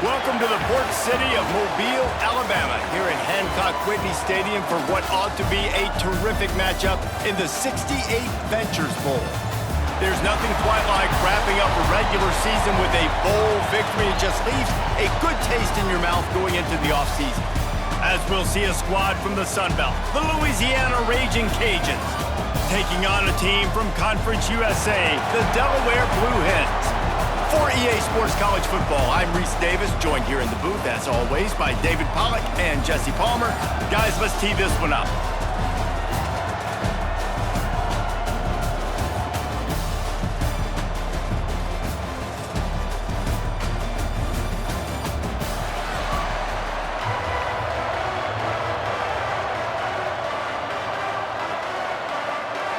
Welcome to the port city of Mobile, Alabama, here in Hancock-Whitney Stadium for what ought to be a terrific matchup in the 68th Ventures Bowl. There's nothing quite like wrapping up a regular season with a bowl victory. It just leaves a good taste in your mouth going into the offseason. As we'll see a squad from the Sun Belt, the Louisiana Raging Cajuns, taking on a team from Conference USA, the Delaware Blue Hens. For EA Sports College Football, I'm Reese Davis, joined here in the booth, as always, by David Pollack and Jesse Palmer. Guys, let's tee this one up.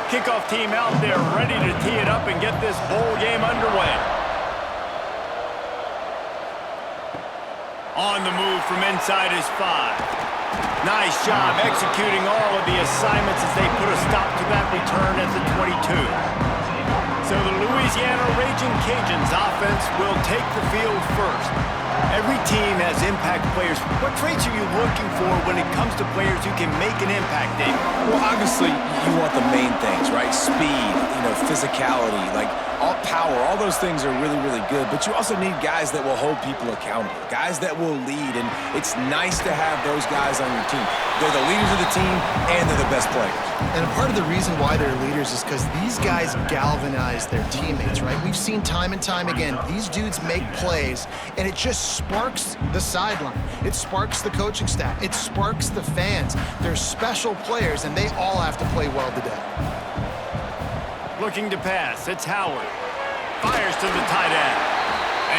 Kickoff team out there ready to tee it up and get this bowl game underway. On the move from inside his 5. Nice job executing all of the assignments as they put a stop to that return at the 22. So the Louisiana Raging Cajuns offense will take the field first. Every team has impact players. What traits are you looking for when it comes to players who can make an impact, David? Well, obviously, you want the main things, right? Speed, physicality, like all power, all those things are really, really good. But you also need guys that will hold people accountable, guys that will lead. And it's nice to have those guys on your team. They're the leaders of the team, and they're the best players. And part of the reason why they're leaders is because these guys galvanize their teammates, right? We've seen time and time again, these dudes make plays, and it just sparks the sideline. It sparks the coaching staff. It sparks the fans. They're special players, and they all have to play well today. Looking to pass, it's Howard. Fires to the tight end.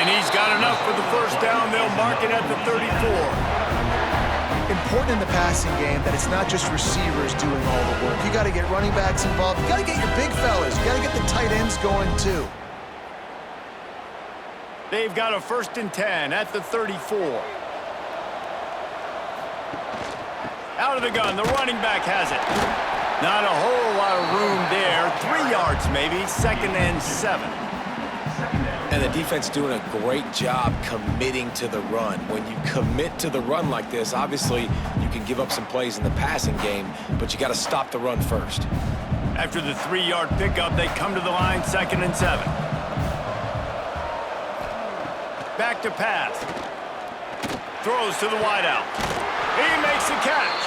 And he's got enough for the first down. They'll mark it at the 34. Important in the passing game that it's not just receivers doing all the work. You got to get running backs involved. You got to get your big fellas. You got to get the tight ends going too. They've got a 1st and 10 at the 34. Out of the gun, the running back has it. Not a whole lot of room there. 3 yards maybe, 2nd and 7. And the defense doing a great job committing to the run. When you commit to the run like this, obviously you can give up some plays in the passing game, but you got to stop the run first. After the 3-yard pickup, they come to the line, 2nd and 7. Back to pass. Throws to the wideout. He makes the catch.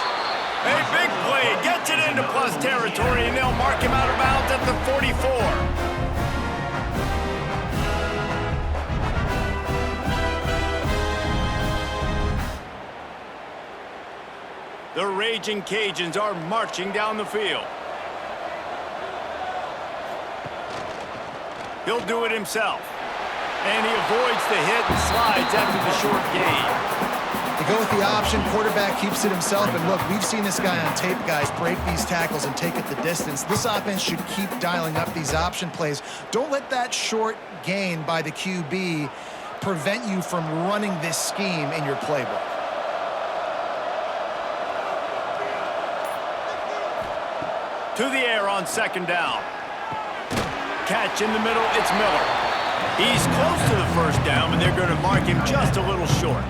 A big play, gets it into plus territory, and they'll mark him out of bounds at the 44. The Raging Cajuns are marching down the field. He'll do it himself. And he avoids the hit and slides after the short gain. They go with the option, quarterback keeps it himself, and look, we've seen this guy on tape, guys, break these tackles and take it the distance. This offense should keep dialing up these option plays. Don't let that short gain by the QB prevent you from running this scheme in your playbook. To the air on 2nd down. Catch in the middle, it's Miller. He's close to the 1st down, but they're going to mark him just a little short.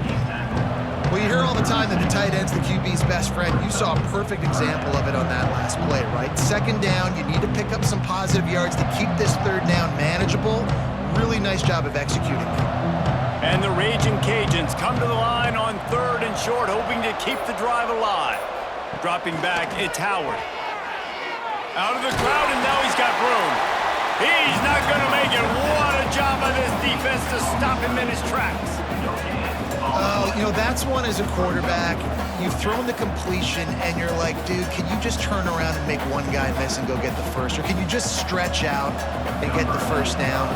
Well, you hear all the time that the tight end's the QB's best friend. You saw a perfect example of it on that last play, right? 2nd down, you need to pick up some positive yards to keep this 3rd down manageable. Really nice job of executing that. And the Raging Cajuns come to the line on 3rd and short, hoping to keep the drive alive. Dropping back, it's Howard. Out of the crowd, and now he's got room. He's not going to make it. What a job by this defense to stop him in his tracks. Oh, that's one as a quarterback. You've thrown the completion, and you're like, dude, can you just turn around and make one guy miss and go get the first? Or can you just stretch out and get the 1st down?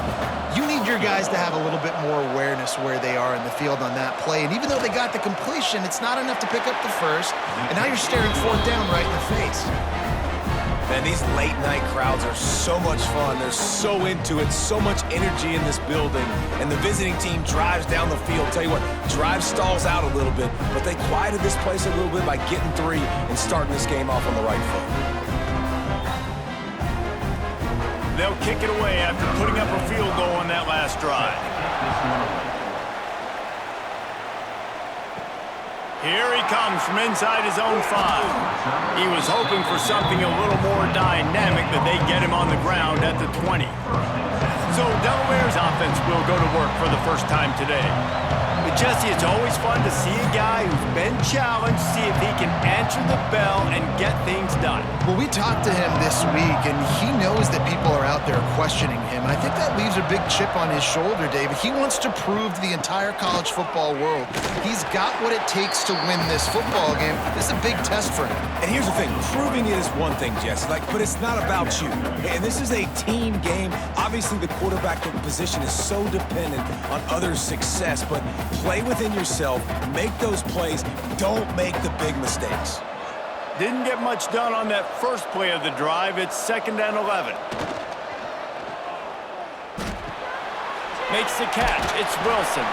You need your guys to have a little bit more awareness where they are in the field on that play. And even though they got the completion, it's not enough to pick up the 1st. And now you're staring 4th down right in the face. Man, these late-night crowds are so much fun. They're so into it, so much energy in this building. And the visiting team drives down the field. Tell you what, drive stalls out a little bit, but they quieted this place a little bit by getting 3 and starting this game off on the right foot. They'll kick it away after putting up a field goal on that last drive. Here he comes from inside his own 5. He was hoping for something a little more dynamic, but they get him on the ground at the 20. So Delaware's offense will go to work for the first time today. But Jesse, it's always fun to see a guy who's been challenged, see if he can answer the bell and get things done. Well, we talked to him this week, and he knows that people are out there questioning him. And I think that leaves a big chip on his shoulder, David. He wants to prove to the entire college football world he's got what it takes to win this football game. This is a big test for him. And here's the thing, proving it is one thing, Jesse, but it's not about you. And this is a team game. Obviously, the quarterback position is so dependent on others' success, but play within yourself, make those plays, don't make the big mistakes. Didn't get much done on that first play of the drive. It's 2nd and 11. Makes the catch. It's Wilson.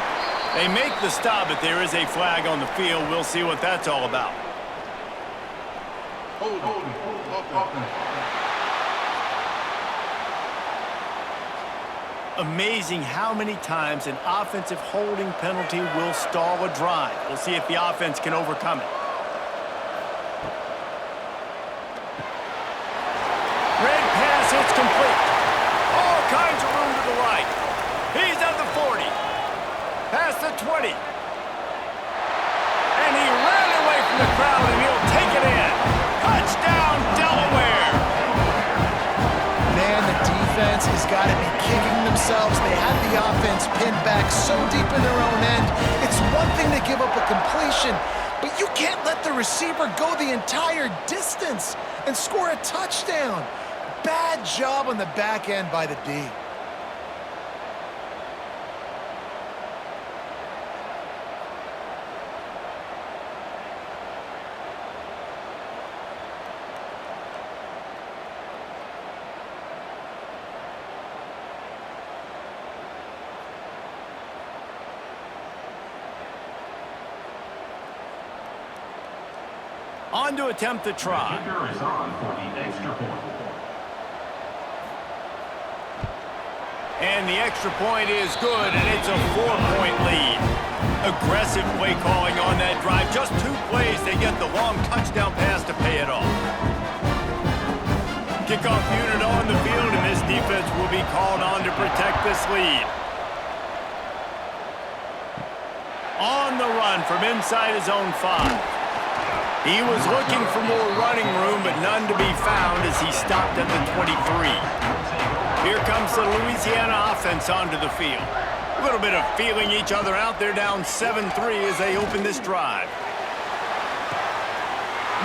They make the stop, but there is a flag on the field. We'll see what that's all about. Amazing how many times an offensive holding penalty will stall a drive. We'll see if the offense can overcome it. Red pass, it's complete. All kinds of room to the right. He's at the 40. Past the 20. And he ran away from the crowd, and he'll take it in. Touchdown, Delaware. Man, the defense has got to be kicking themselves. They had the offense pinned back so deep in their own end. It's one thing to give up a completion, but you can't let the receiver go the entire distance and score a touchdown. Bad job on the back end by the D. On to attempt the try. And the extra point is good, and it's a 4-point lead. Aggressive play calling on that drive. Just 2 plays, they get the long touchdown pass to pay it off. Kickoff unit on the field, and this defense will be called on to protect this lead. On the run from inside his own 5. He was looking for more running room, but none to be found as he stopped at the 23. Here comes the Louisiana offense onto the field. A little bit of feeling each other out. They're down 7-3 as they open this drive.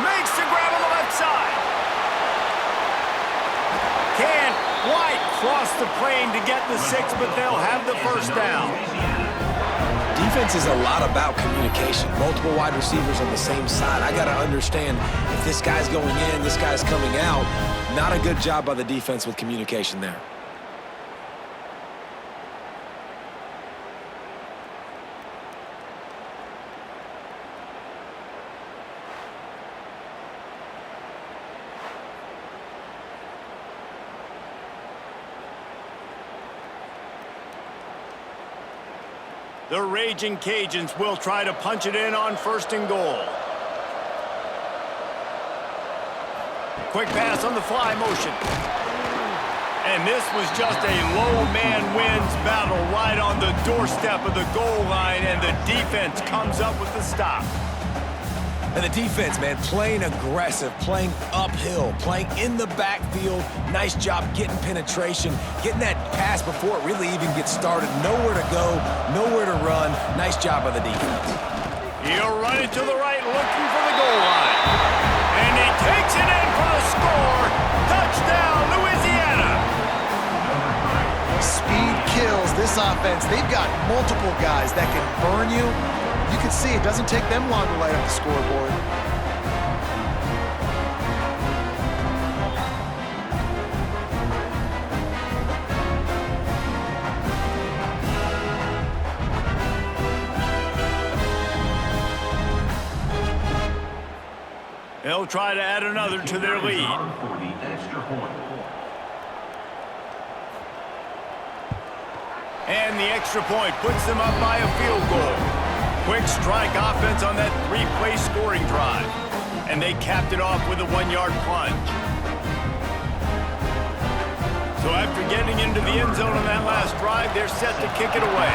Makes the grab on the left side. Can't quite cross the plane to get the 6, but they'll have the first down. Defense is a lot about communication. Multiple wide receivers on the same side. I got to understand if this guy's going in, this guy's coming out. Not a good job by the defense with communication there. The Raging Cajuns will try to punch it in on 1st and goal. Quick pass on the fly motion. And this was just a low man wins battle right on the doorstep of the goal line, and the defense comes up with the stop. And the defense, man, playing aggressive, playing uphill, playing in the backfield. Nice job getting penetration, getting that pass before it really even gets started. Nowhere to go, nowhere to run. Nice job by the defense. He'll run it to the right, looking for the goal line. And he takes it in for the score. Touchdown, Louisiana. Speed kills this offense. They've got multiple guys that can burn you. You can see it doesn't take them long to light up the scoreboard. They'll try to add another to their lead. And the extra point puts them up by a field goal. Quick strike offense on that three-play scoring drive. And they capped it off with a 1-yard plunge. So after getting into the end zone on that last drive, they're set to kick it away.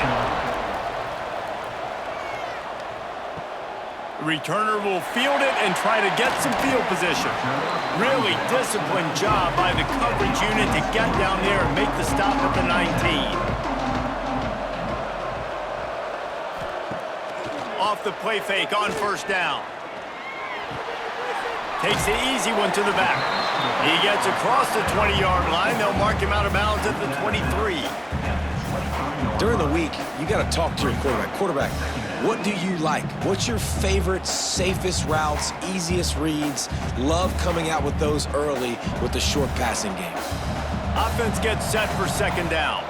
The returner will field it and try to get some field position. Really disciplined job by the coverage unit to get down there and make the stop at the 19. Off the play fake on first down. Takes the easy one to the back. He gets across the 20-yard line. They'll mark him out of bounds at the 23. During the week, you got to talk to your quarterback. Quarterback, what do you like? What's your favorite, safest routes, easiest reads? Love coming out with those early with the short passing game. Offense gets set for second down.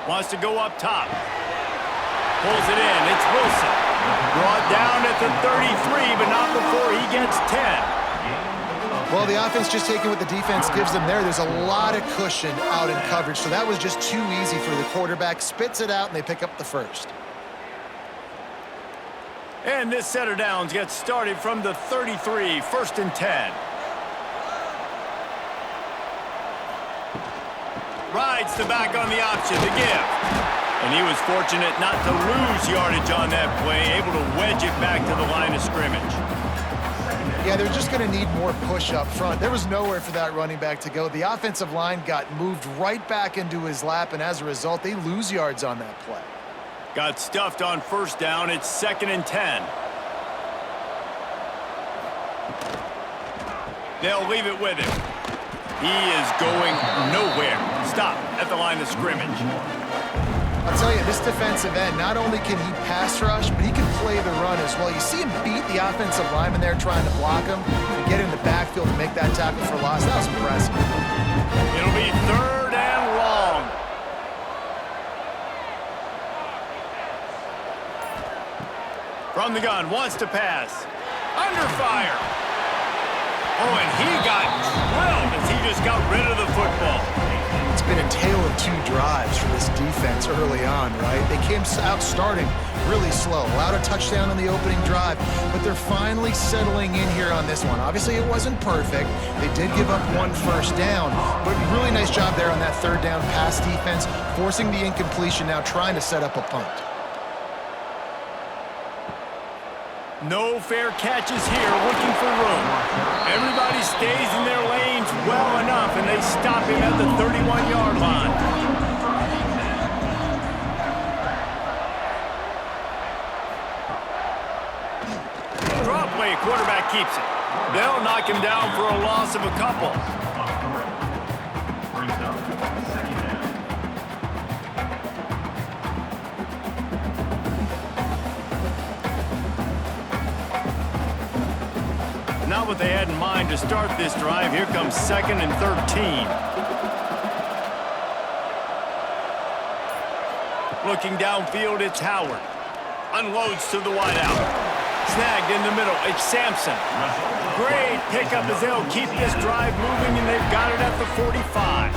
Wants to go up top. Pulls it in. It's Wilson. Brought down at the 33, but not before he gets 10. Well, the offense just taking what the defense gives them there. There's a lot of cushion out in coverage, so that was just too easy for the quarterback. Spits it out, and they pick up the first. And this set of downs gets started from the 33, 1st and 10. Rides the back on the option to give. And he was fortunate not to lose yardage on that play, able to wedge it back to the line of scrimmage. Yeah, they're just going to need more push up front. There was nowhere for that running back to go. The offensive line got moved right back into his lap, and as a result, they lose yards on that play. Got stuffed on first down. It's 2nd and 10. They'll leave it with him. He is going nowhere. Stop at the line of scrimmage. I'll tell you, this defensive end, not only can he pass rush, but he can play the run as well. You see him beat the offensive lineman there trying to block him and get in the backfield to make that tackle for loss. That was impressive. It'll be 3rd and long. From the gun, wants to pass. Under fire. Oh, and he got drilled as he just got rid of the football. It's been a tale of two drives for this defense early on, right? They came out starting really slow, allowed a touchdown on the opening drive, but they're finally settling in here on this one. Obviously, it wasn't perfect. They did give up 1 first down, but really nice job there on that 3rd down pass defense, forcing the incompletion, now trying to set up a punt. No fair catches here, looking for room. Everybody stays in their lanes well enough, and they stop him at the 31-yard line. Draw play, quarterback keeps it. They'll knock him down for a loss of a couple. Not what they had in mind to start this drive. Here comes 2nd and 13. Looking downfield, it's Howard. Unloads to the wideout. Snagged in the middle, it's Sampson. Great pickup as they'll keep this drive moving, and they've got it at the 45.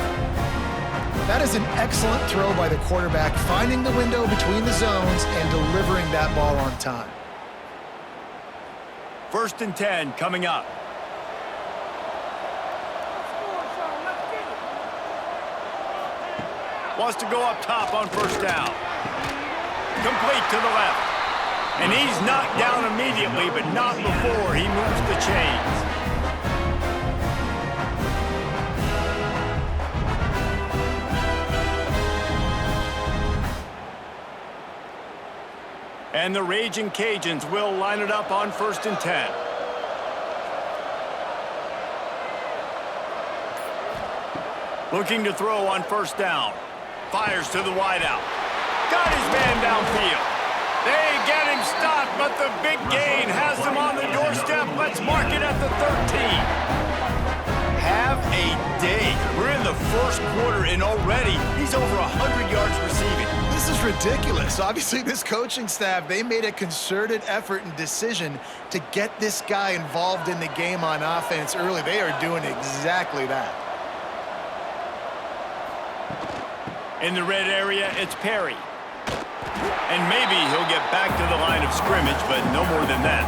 That is an excellent throw by the quarterback, finding the window between the zones and delivering that ball on time. 1st and 10 coming up. Wants to go up top on first down. Complete to the left. And he's knocked down immediately, but not before he moves the chains. And the Raging Cajuns will line it up on 1st and 10. Looking to throw on first down. Fires to the wideout. Got his man downfield. They get him stopped, but the big gain has them on the doorstep. Let's mark it at the 13. Have a day. We're in the 1st quarter, and already he's over 100 yards receiving. This is ridiculous. Obviously, this coaching staff, they made a concerted effort and decision to get this guy involved in the game on offense early. They are doing exactly that. In the red area, it's Perry. And maybe he'll get back to the line of scrimmage, but no more than that.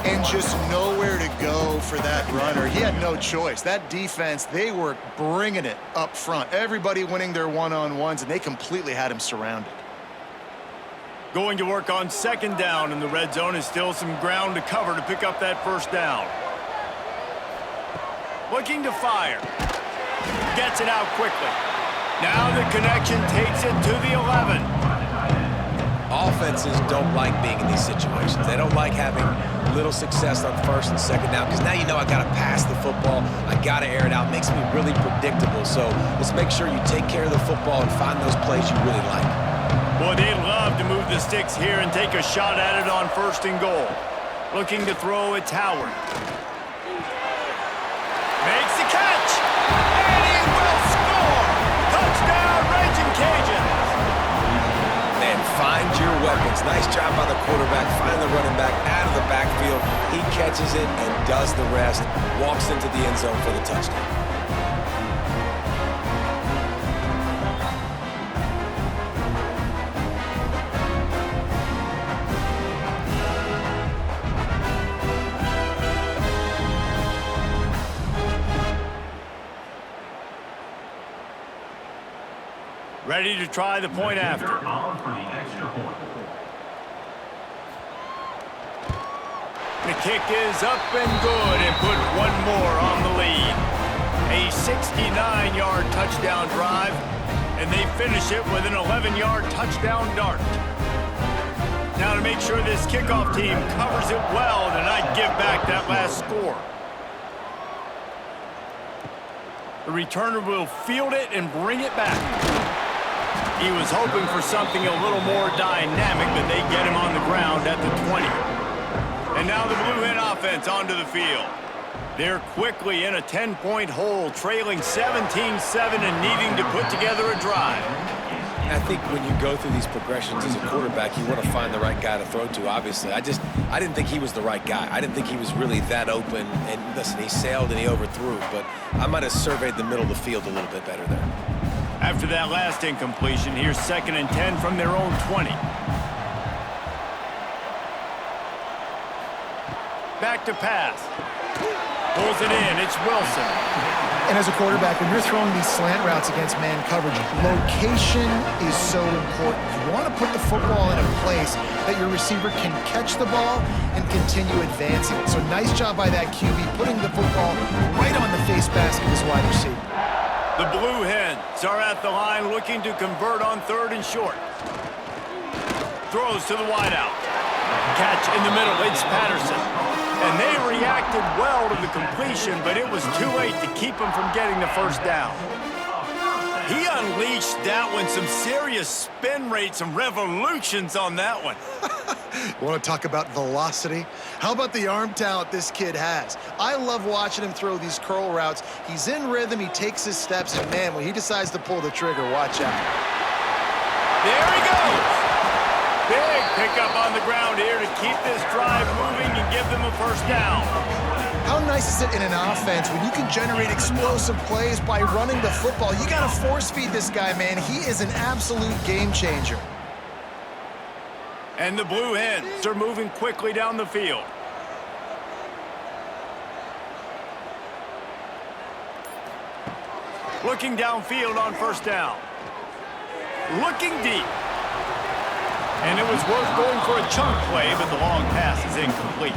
And just nowhere to go for that runner. He had no choice. That defense, they were bringing it up front. Everybody winning their one-on-ones, and they completely had him surrounded. Going to work on second down, and the red zone is still some ground to cover to pick up that first down. Looking to fire. Gets it out quickly. Now the connection takes it to the 11. Offenses don't like being in these situations. They don't like having little success on first and second down because now you know I got to pass the football. I got to air it out. It makes me really predictable. So let's make sure you take care of the football and find those plays you really like. Boy, they'd love to move the sticks here and take a shot at it on first and goal. Looking to throw, it's Howard. Makes the catch, and he will score! Touchdown, Raging Cajuns! And find your weapons. Nice job by the quarterback, finding the running back out of the backfield. He catches it and does the rest, walks into the end zone for the touchdown. Ready to try the point after. The kick is up and good and put one more on the lead. A 69-yard touchdown drive, and they finish it with an 11-yard touchdown dart. Now to make sure this kickoff team covers it well, and I'd give back that last score. The returner will field it and bring it back. He was hoping for something a little more dynamic, but they get him on the ground at the 20. And now the Blue Hen offense onto the field. They're quickly in a 10-point hole, trailing 17-7 and needing to put together a drive. I think when you go through these progressions as a quarterback, you want to find the right guy to throw to, obviously. I didn't think he was the right guy. I didn't think he was really that open. And listen, he sailed and he overthrew, but I might have surveyed the middle of the field a little bit better there. After that last incompletion, here's 2nd and 10 from their own 20. Back to pass. Pulls it in. It's Wilson. And as a quarterback, when you're throwing these slant routes against man coverage, location is so important. You want to put the football in a place that your receiver can catch the ball and continue advancing. So nice job by that QB, putting the football right on the face mask of his wide receiver. The Blue Hens are at the line looking to convert on 3rd and short. Throws to the wideout. Catch in the middle. It's Patterson. And they reacted well to the completion, but it was too late to keep them from getting the first down. He unleashed that one. Some serious spin rates, some revolutions on that one. Want to talk about velocity? How about the arm talent this kid has? I love watching him throw these curl routes. He's in rhythm, he takes his steps, and man, when he decides to pull the trigger, watch out. There he goes. Big pickup on the ground here to keep this drive moving and give them a first down. How nice is it in an offense when you can generate explosive plays by running the football? You got to force feed this guy, man. He is an absolute game changer. And the Blue Hens are moving quickly down the field. Looking downfield on first down. Looking deep. And it was worth going for a chunk play, but the long pass is incomplete.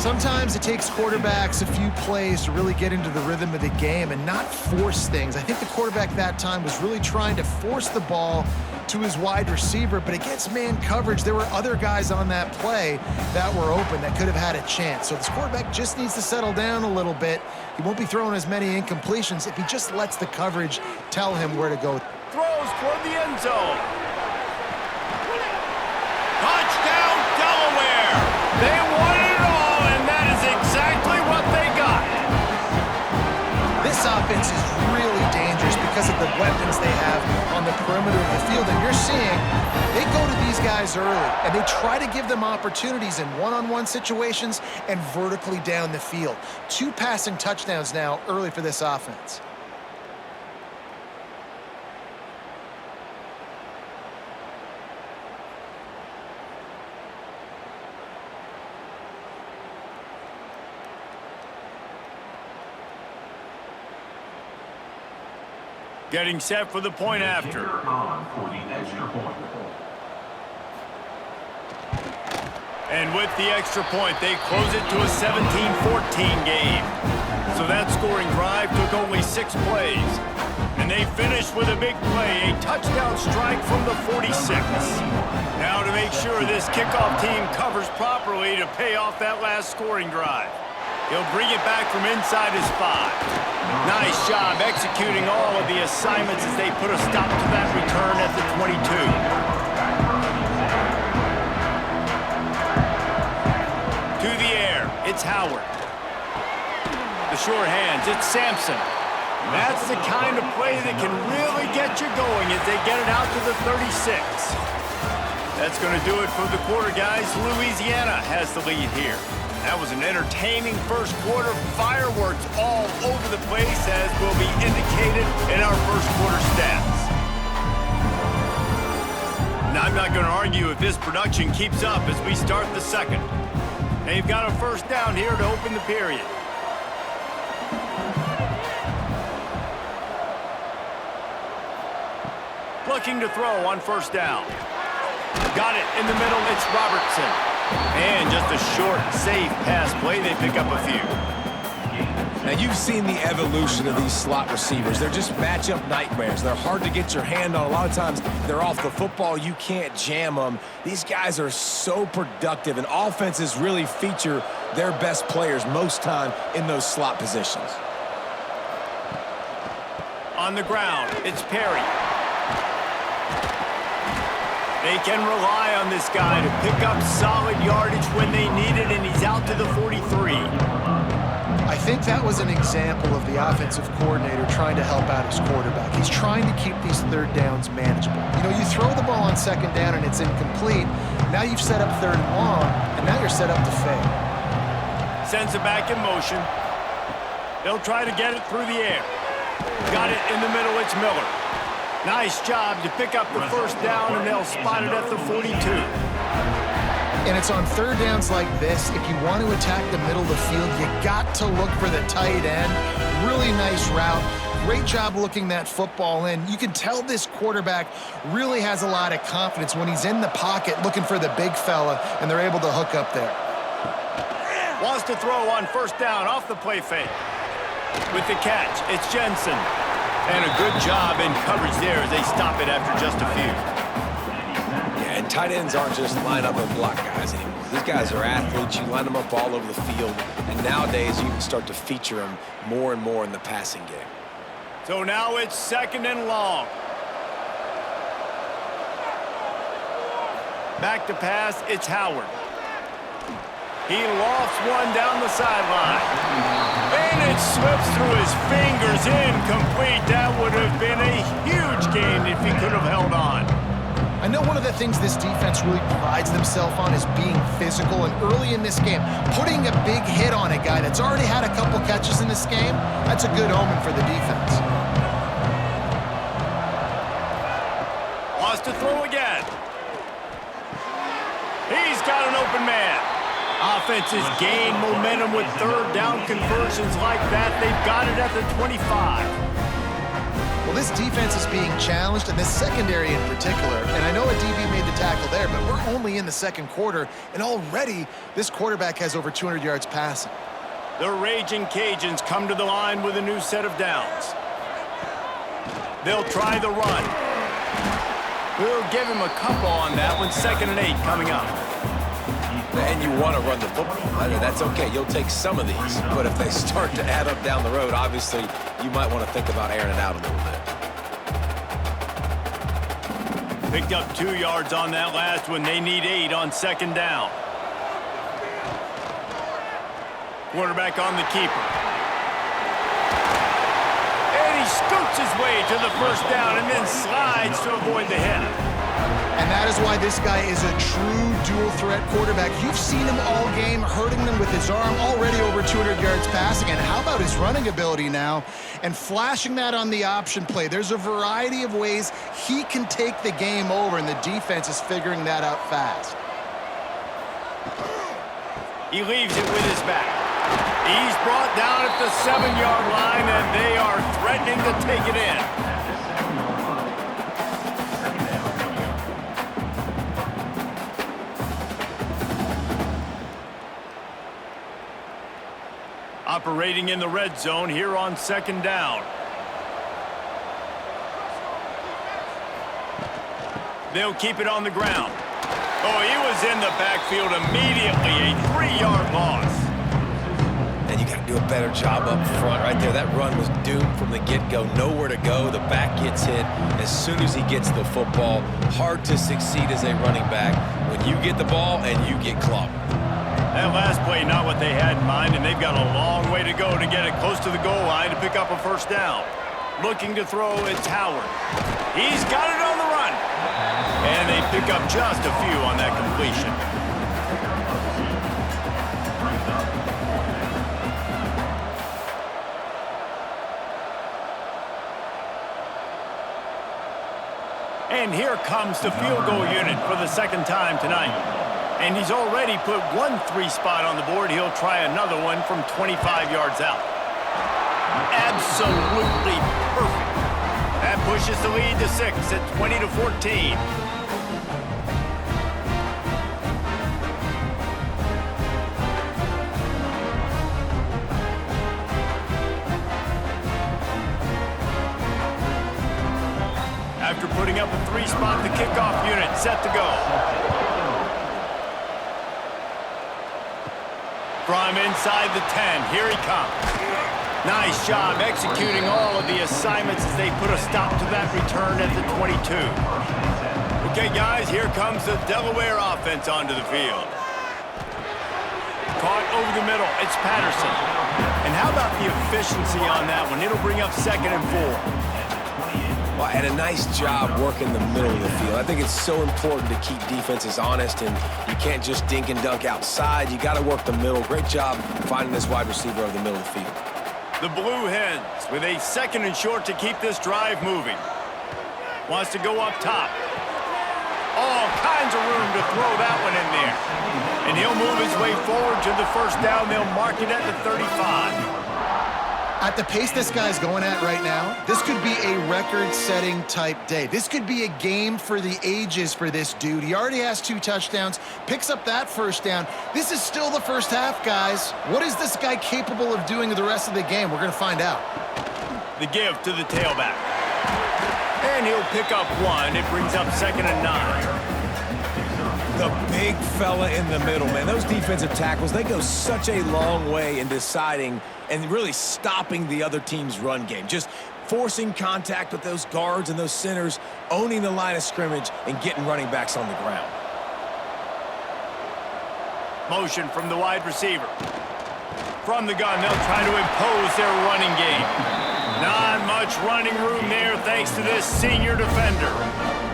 Sometimes it takes quarterbacks a few plays to really get into the rhythm of the game and not force things. I think the quarterback that time was really trying to force the ball to his wide receiver, but against man coverage, there were other guys on that play that were open that could have had a chance. So this quarterback just needs to settle down a little bit. He won't be throwing as many incompletions if he just lets the coverage tell him where to go. Throws toward the end zone. Touchdown, Delaware! They won it all, and that is exactly what they got. This offense is really dangerous because of the weapons they have on the perimeter of the field. And you're seeing they go to these guys early, and they try to give them opportunities in one-on-one situations and vertically down the field. 2 passing touchdowns now early for this offense. Getting set for the point after. And with the extra point, they close it to a 17-14 game. So that scoring drive took only 6 plays. And they finished with a big play, a touchdown strike from the 46. Now to make sure this kickoff team covers properly to pay off that last scoring drive. He'll bring it back from inside his 5. Nice job executing all of the assignments as they put a stop to that return at the 22. To the air, it's Howard. The short hands, it's Sampson. That's the kind of play that can really get you going as they get it out to the 36. That's going to do it for the quarter, guys. Louisiana has the lead here. That was an entertaining first quarter. Fireworks all over the place, as will be indicated in our first quarter stats. Now, I'm not going to argue if this production keeps up as we start the second. They've got a first down here to open the period. Looking to throw on first down. Got it in the middle, it's Robertson. And just a short, safe pass play, they pick up a few. Now, you've seen the evolution of these slot receivers. They're just matchup nightmares. They're hard to get your hand on. A lot of times, they're off the football. You can't jam them. These guys are so productive, and offenses really feature their best players most time in those slot positions. On the ground, it's Perry. They can rely on this guy to pick up solid yardage when they need it, and he's out to the 43. I think that was an example of the offensive coordinator trying to help out his quarterback. He's trying to keep these third downs manageable. You know, you throw the ball on second down and it's incomplete. Now you've set up third and long, and now you're set up to fail. Sends it back in motion. They'll try to get it through the air. Got it in the middle, it's Miller. Nice job to pick up the first down, and they'll spot it at the 42. And it's on third downs like this, if you want to attack the middle of the field, you got to look for the tight end. Really nice route. Great job looking that football in. You can tell this quarterback really has a lot of confidence when he's in the pocket looking for the big fella, and they're able to hook up there. Wants to throw on first down off the play fake. With the catch, it's Jensen. And a good job in coverage there as they stop it after just a few. Yeah, and tight ends aren't just line up and block guys anymore. These guys are athletes. You line them up all over the field. And nowadays, you can start to feature them more and more in the passing game. So now it's second and long. Back to pass, it's Howard. He lofts one down the sideline. And it slips through his fingers, incomplete. That would have been a huge gain if he could have held on. I know one of the things this defense really prides themselves on is being physical, and early in this game, putting a big hit on a guy that's already had a couple catches in this game, that's a good omen for the defense. Wants to throw again. He's got an open man. Offenses gain momentum with third down conversions like that. They've got it at the 25. Well, this defense is being challenged, and this secondary in particular. And I know a DB made the tackle there, but we're only in the second quarter, and already this quarterback has over 200 yards passing. The Raging Cajuns come to the line with a new set of downs. They'll try the run. We'll give him a couple on that one. 2nd and 8 coming up. And you want to run the football. That's okay. You'll take some of these. But if they start to add up down the road, obviously, you might want to think about airing it out a little bit. Picked up 2 yards on that last one. They need 8 on 2nd down. Quarterback on the keeper. And he scoots his way to the first down and then slides to avoid the hit. And that is why this guy is a true dual-threat quarterback. You've seen him all game, hurting them with his arm, already over 200 yards passing. And how about his running ability now? And flashing that on the option play. There's a variety of ways he can take the game over, and the defense is figuring that out fast. He leaves it with his back. He's brought down at the 7-yard line, and they are threatening to take it in. Operating in the red zone here on 2nd down. They'll keep it on the ground. Oh, he was in the backfield immediately. A 3-yard loss. And you got to do a better job up front right there. That run was doomed from the get-go. Nowhere to go. The back gets hit as soon as he gets the football. Hard to succeed as a running back when you get the ball and you get clobbered. That last play, not what they had in mind, and they've got a long way to go to get it close to the goal line to pick up a 1st down. Looking to throw, it's Howard. He's got it on the run. And they pick up just a few on that completion. And here comes the field goal unit for the 2nd time tonight. And he's already put 1 3-spot on the board. He'll try another one from 25 yards out. Absolutely perfect. That pushes the lead to 6 at 20-14. After putting up a 3-spot, the kickoff unit set to go. From inside the 10, here he comes. Nice job executing all of the assignments as they put a stop to that return at the 22. Okay, guys, here comes the Delaware offense onto the field. Caught over the middle, it's Patterson. And how about the efficiency on that one? It'll bring up 2nd and 4. Well, and a nice job working the middle of the field. I think it's so important to keep defenses honest, and you can't just dink and dunk outside. You got to work the middle. Great job finding this wide receiver over the middle of the field. The Blue Hens with a 2nd and short to keep this drive moving. Wants to go up top. All kinds of room to throw that one in there. And he'll move his way forward to the 1st down. They'll mark it at the 35. At the pace this guy's going at right now, this could be a record-setting type day. This could be a game for the ages for this dude. He already has 2 touchdowns, picks up that 1st down. This is still the 1st half, guys. What is this guy capable of doing the rest of the game? We're going to find out. The give to the tailback. And he'll pick up 1. It brings up 2nd and 9. The big fella in the middle, man. Those defensive tackles, they go such a long way in deciding and really stopping the other team's run game. Just forcing contact with those guards and those centers, owning the line of scrimmage, and getting running backs on the ground. Motion from the wide receiver. From the gun, they'll try to impose their running game. Not much running room there thanks to this senior defender.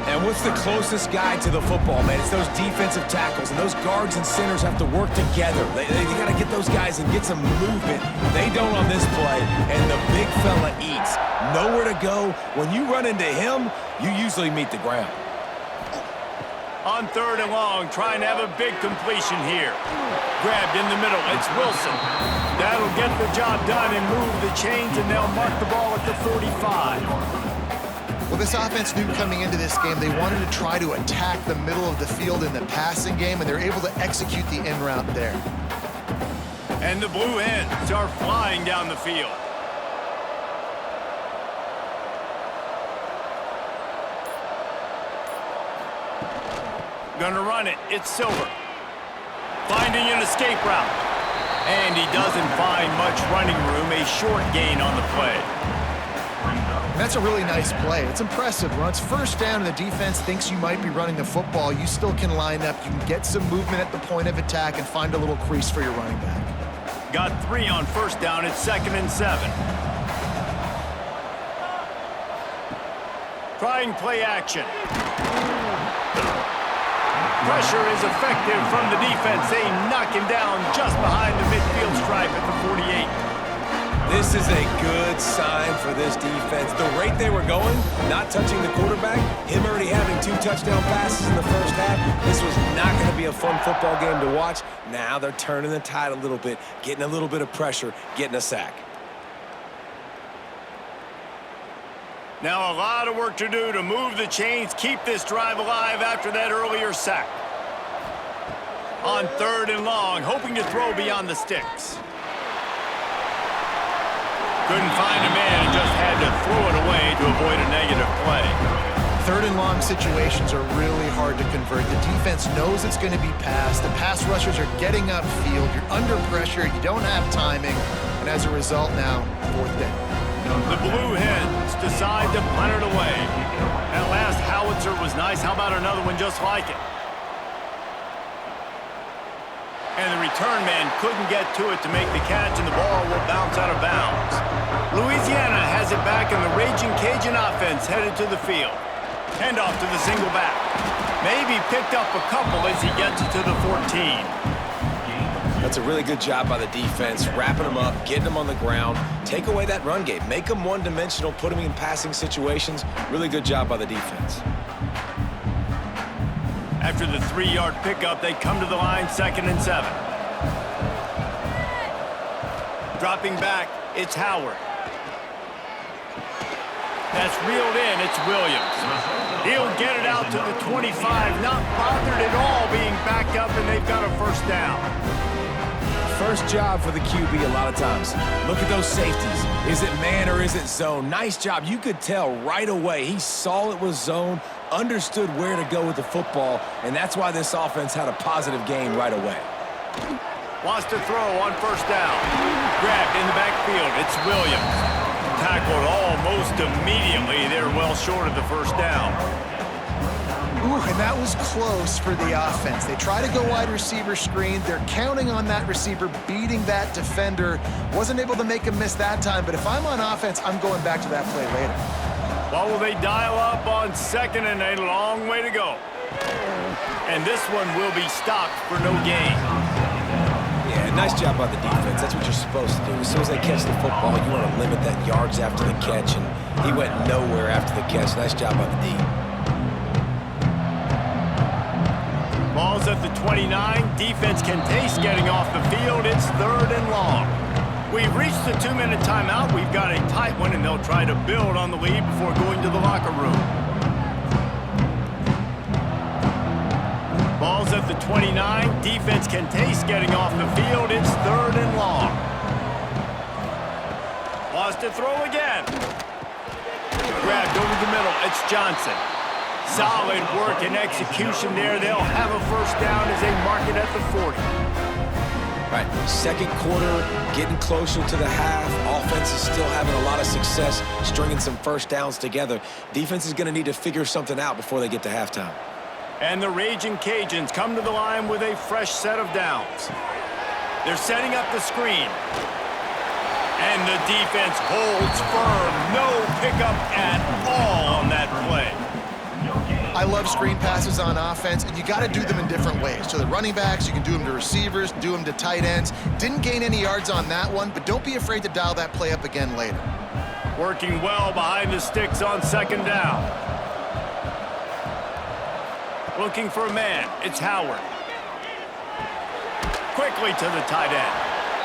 And what's the closest guy to the football, man? It's those defensive tackles, and those guards and centers have to work together. They got to get those guys and get some movement. They don't on this play, and the big fella eats. Nowhere to go. When you run into him, you usually meet the ground. On 3rd and long, trying to have a big completion here. Grabbed in the middle, it's Wilson. That'll get the job done and move the chains, and they'll mark the ball at the 45. Well, this offense knew coming into this game they wanted to try to attack the middle of the field in the passing game, and they're able to execute the in route there. And the Blue Hens are flying down the field. Gonna run it. It's Silver. Finding an escape route. And he doesn't find much running room. A short gain on the play. That's a really nice play. It's impressive. When it's 1st down and the defense thinks you might be running the football, you still can line up. You can get some movement at the point of attack and find a little crease for your running back. Got 3 on 1st down. It's 2nd and 7. Trying play action. Pressure is effective from the defense. They knock him down just behind the midfield stripe at the 48. This is a good sign for this defense. The rate they were going, not touching the quarterback, him already having 2 touchdown passes in the 1st half, this was not going to be a fun football game to watch. Now they're turning the tide a little bit, getting a little bit of pressure, getting a sack. Now a lot of work to do to move the chains, keep this drive alive after that earlier sack. On 3rd and long, hoping to throw beyond the sticks. Couldn't find a man and just had to throw it away to avoid a negative play. Third and long situations are really hard to convert. The defense knows it's going to be passed. The pass rushers are getting upfield. You're under pressure. You don't have timing. And as a result now, fourth down. The Blue Hens decide to punt it away. That last howitzer was nice. How about another one just like it? And the return man couldn't get to it to make the catch, and the ball will bounce out of bounds. Louisiana has it back, and the Raging Cajun offense headed to the field. Handoff to the single back. Maybe picked up a couple as he gets it to the 14. That's a really good job by the defense, wrapping them up, getting them on the ground, take away that run game, make them one-dimensional, put them in passing situations. Really good job by the defense. After the 3-yard pickup, they come to the line, 2nd and 7. Dropping back, it's Howard. That's reeled in, it's Williams. He'll get it out to the 25, not bothered at all being backed up, and they've got a first down. First job for the QB a lot of times. Look at those safeties. Is it man or is it zone? Nice job. You could tell right away. He saw it was zone, understood where to go with the football, and that's why this offense had a positive game right away. Wants to throw on first down. Grabbed in the backfield. It's Williams. Tackled almost immediately. They're well short of the first down. Ooh, and that was close for the offense. They try to go wide receiver screen. They're counting on that receiver beating that defender. Wasn't able to make him miss that time, but if I'm on offense, I'm going back to that play later. Well, will they dial up on 2nd and a long way to go? And this one will be stopped for no gain. Yeah, nice job by the defense. That's what you're supposed to do. As soon as they catch the football, you want to limit that yards after the catch, and he went nowhere after the catch. Nice job by the D. Ball's at the 29. Defense can taste getting off the field. It's 3rd and long. We've reached the 2-minute timeout. We've got a tight one, and they'll try to build on the lead before going to the locker room. Ball's at the 29. Defense can taste getting off the field. It's 3rd and long. Wants to throw again. Grabbed over the middle. It's Johnson. Solid work and execution there. They'll have a first down as they mark it at the 40. Right, second quarter, getting closer to the half. Offense is still having a lot of success stringing some first downs together. Defense is going to need to figure something out before they get to halftime. And the Raging Cajuns come to the line with a fresh set of downs. They're setting up the screen. And the defense holds firm. No pickup at all on that play. I love screen passes on offense, and you got to do them in different ways. To the running backs, you can do them to receivers, do them to tight ends. Didn't gain any yards on that one, but don't be afraid to dial that play up again later. Working well behind the sticks on 2nd down. Looking for a man. It's Howard. Quickly to the tight end.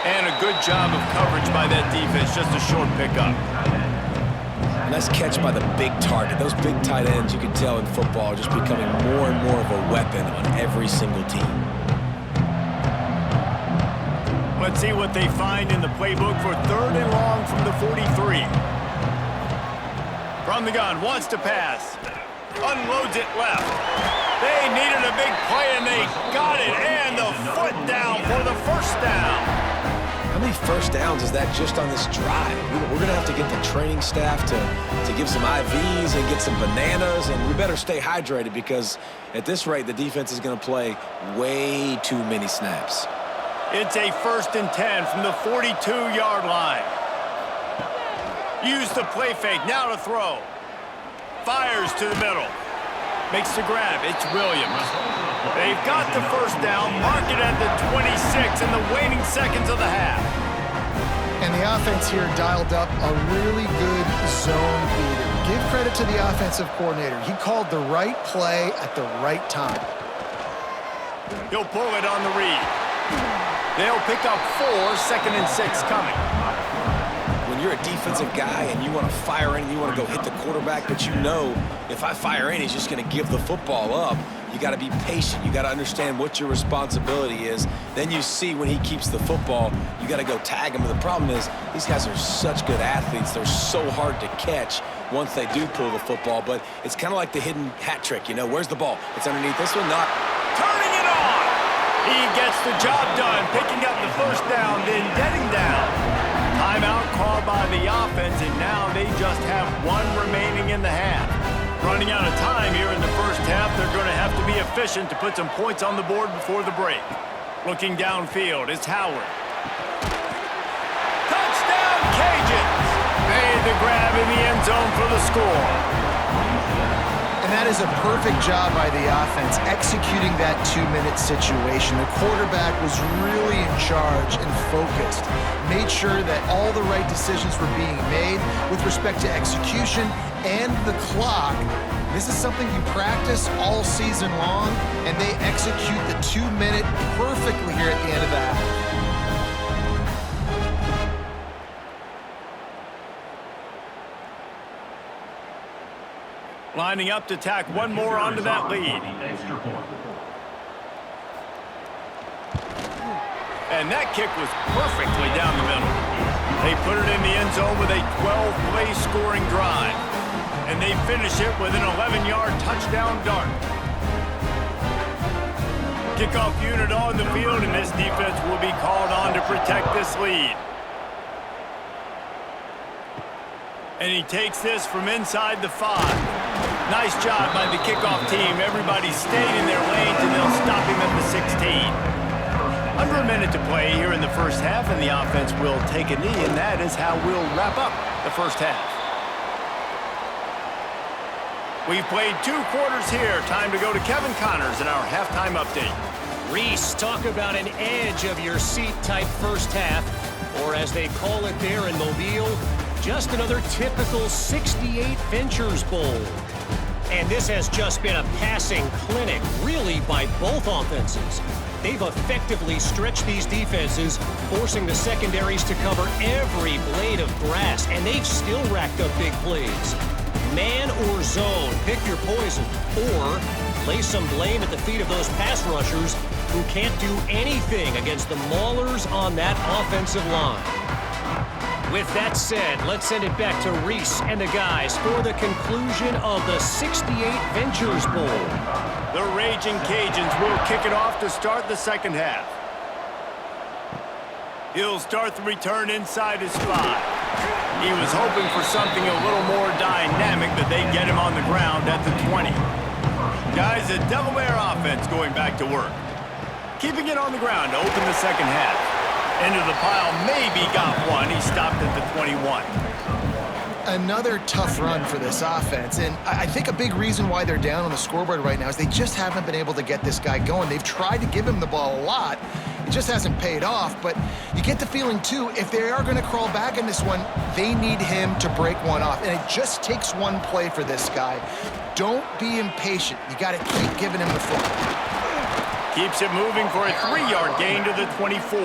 And a good job of coverage by that defense. Just a short pickup. Nice catch by the big target. Those big tight ends, you can tell in football, are just becoming more and more of a weapon on every single team. Let's see what they find in the playbook for 3rd and long from the 43. From the gun, wants to pass. Unloads it left. They needed a big play, and they got it. And the foot down for the first down. How many first downs is that just on this drive? We're going to have to get the training staff to give some IVs and get some bananas, and we better stay hydrated because at this rate, the defense is going to play way too many snaps. It's a 1st and 10 from the 42-yard line. Use the play fake, now to throw. Fires to the middle. Makes the grab, it's Williams. They've got the first down, mark it at the 26 in the waning seconds of the half. And the offense here dialed up a really good zone beater. Give credit to the offensive coordinator. He called the right play at the right time. He'll pull it on the read. They'll pick up 4, 2nd and 6 coming. When you're a defensive guy and you want to fire in, you want to go hit the quarterback, but you know if I fire in, he's just going to give the football up. You got to be patient. You got to understand what your responsibility is. Then you see when he keeps the football, you got to go tag him. But the problem is these guys are such good athletes. They're so hard to catch once they do pull the football. But it's kind of like the hidden hat trick. You know, where's the ball? It's underneath this one, not. Turning it on. He gets the job done, picking up the first down, then getting down. Timeout called by the offense, and now they just have one remaining in the half. Running out of time here in the first half, they're going to have to be efficient to put some points on the board before the break. Looking downfield, it's Howard. Touchdown, Cajuns! Made the grab in the end zone for the score. And that is a perfect job by the offense, executing that 2-minute situation. The quarterback was really in charge and focused. Made sure that all the right decisions were being made with respect to execution and the clock. This is something you practice all season long, and they execute the 2-minute perfectly here at the end of the half. Lining up to tack one more onto that lead. And that kick was perfectly down the middle. They put it in the end zone with a 12-play scoring drive. And they finish it with an 11-yard touchdown dart. Kickoff unit on the field, and this defense will be called on to protect this lead. And he takes this from inside the 5. Nice job by the kickoff team. Everybody stayed in their lanes, and they'll stop him at the 16. Under a minute to play here in the first half, and the offense will take a knee, and that is how we'll wrap up the first half. We've played 2 quarters here. Time to go to Kevin Connors in our halftime update. Reese, talk about an edge of your seat type first half, or as they call it there in Mobile, just another typical 68 Ventures Bowl. And this has just been a passing clinic, really, by both offenses. They've effectively stretched these defenses, forcing the secondaries to cover every blade of grass, and they've still racked up big plays. Man or zone, pick your poison, or lay some blame at the feet of those pass rushers who can't do anything against the maulers on that offensive line. With that said, let's send it back to Reese and the guys for the conclusion of the 68 Ventures Bowl. The Raging Cajuns will kick it off to start the second half. He'll start the return inside his 5. He was hoping for something a little more dynamic, but they get him on the ground at the 20. Guys, the Delaware offense going back to work. Keeping it on the ground to open the second half. Into the pile, maybe got one. He stopped at the 21. Another tough run for this offense, and I think a big reason why they're down on the scoreboard right now is they just haven't been able to get this guy going. They've tried to give him the ball a lot. It just hasn't paid off, but you get the feeling, too, if they are going to crawl back in this one, they need him to break one off, and it just takes one play for this guy. Don't be impatient. You got to keep giving him the football. Keeps it moving for a 3-yard gain to the 24.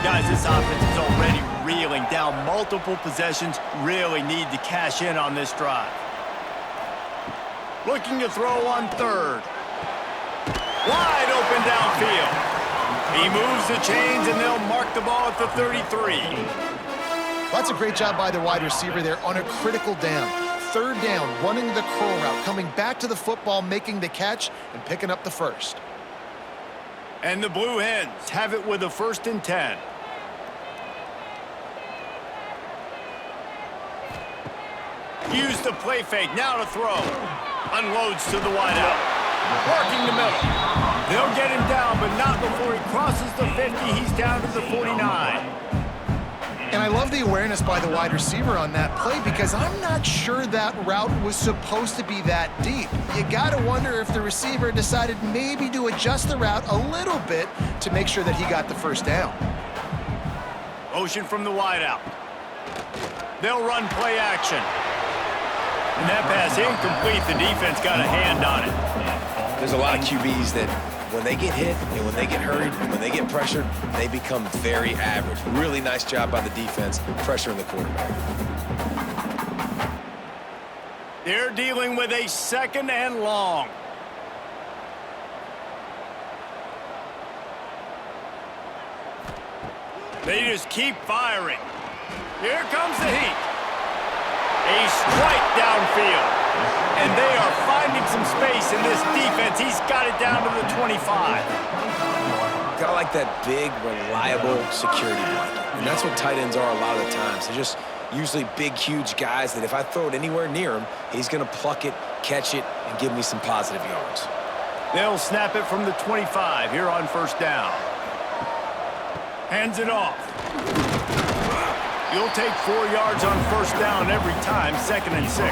Guys, this offense is already reeling down multiple possessions. Really need to cash in on this drive. Looking to throw on 3rd. Wide open downfield. He moves the chains, and they'll mark the ball at the 33. That's a great job by the wide receiver there on a critical down. 3rd down, running the curl route, coming back to the football, making the catch, and picking up the first. And the Blue Hens have it with a 1st and 10. Use the play fake, now to throw. Unloads to the wideout. Working the middle. They'll get him down, but not before he crosses the 50. He's down to the 49. And I love the awareness by the wide receiver on that play because I'm not sure that route was supposed to be that deep. You got to wonder if the receiver decided maybe to adjust the route a little bit to make sure that he got the 1st down. Motion from the wideout. They'll run play action. And that pass incomplete. The defense got a hand on it. There's a lot of QBs that when they get hit and when they get hurried and when they get pressured, they become very average. Really nice job by the defense pressuring the quarterback. They're dealing with a 2nd and long. They just keep firing. Here comes the heat. A strike downfield. And they are finding some space in this defense. He's got it down to the 25. Got like that big, reliable security blanket. And that's what tight ends are a lot of the times. They're just usually big, huge guys that if I throw it anywhere near him, he's going to pluck it, catch it, and give me some positive yards. They'll snap it from the 25 here on 1st down. Hands it off. You'll take 4 yards on 1st down every time, 2nd and 6.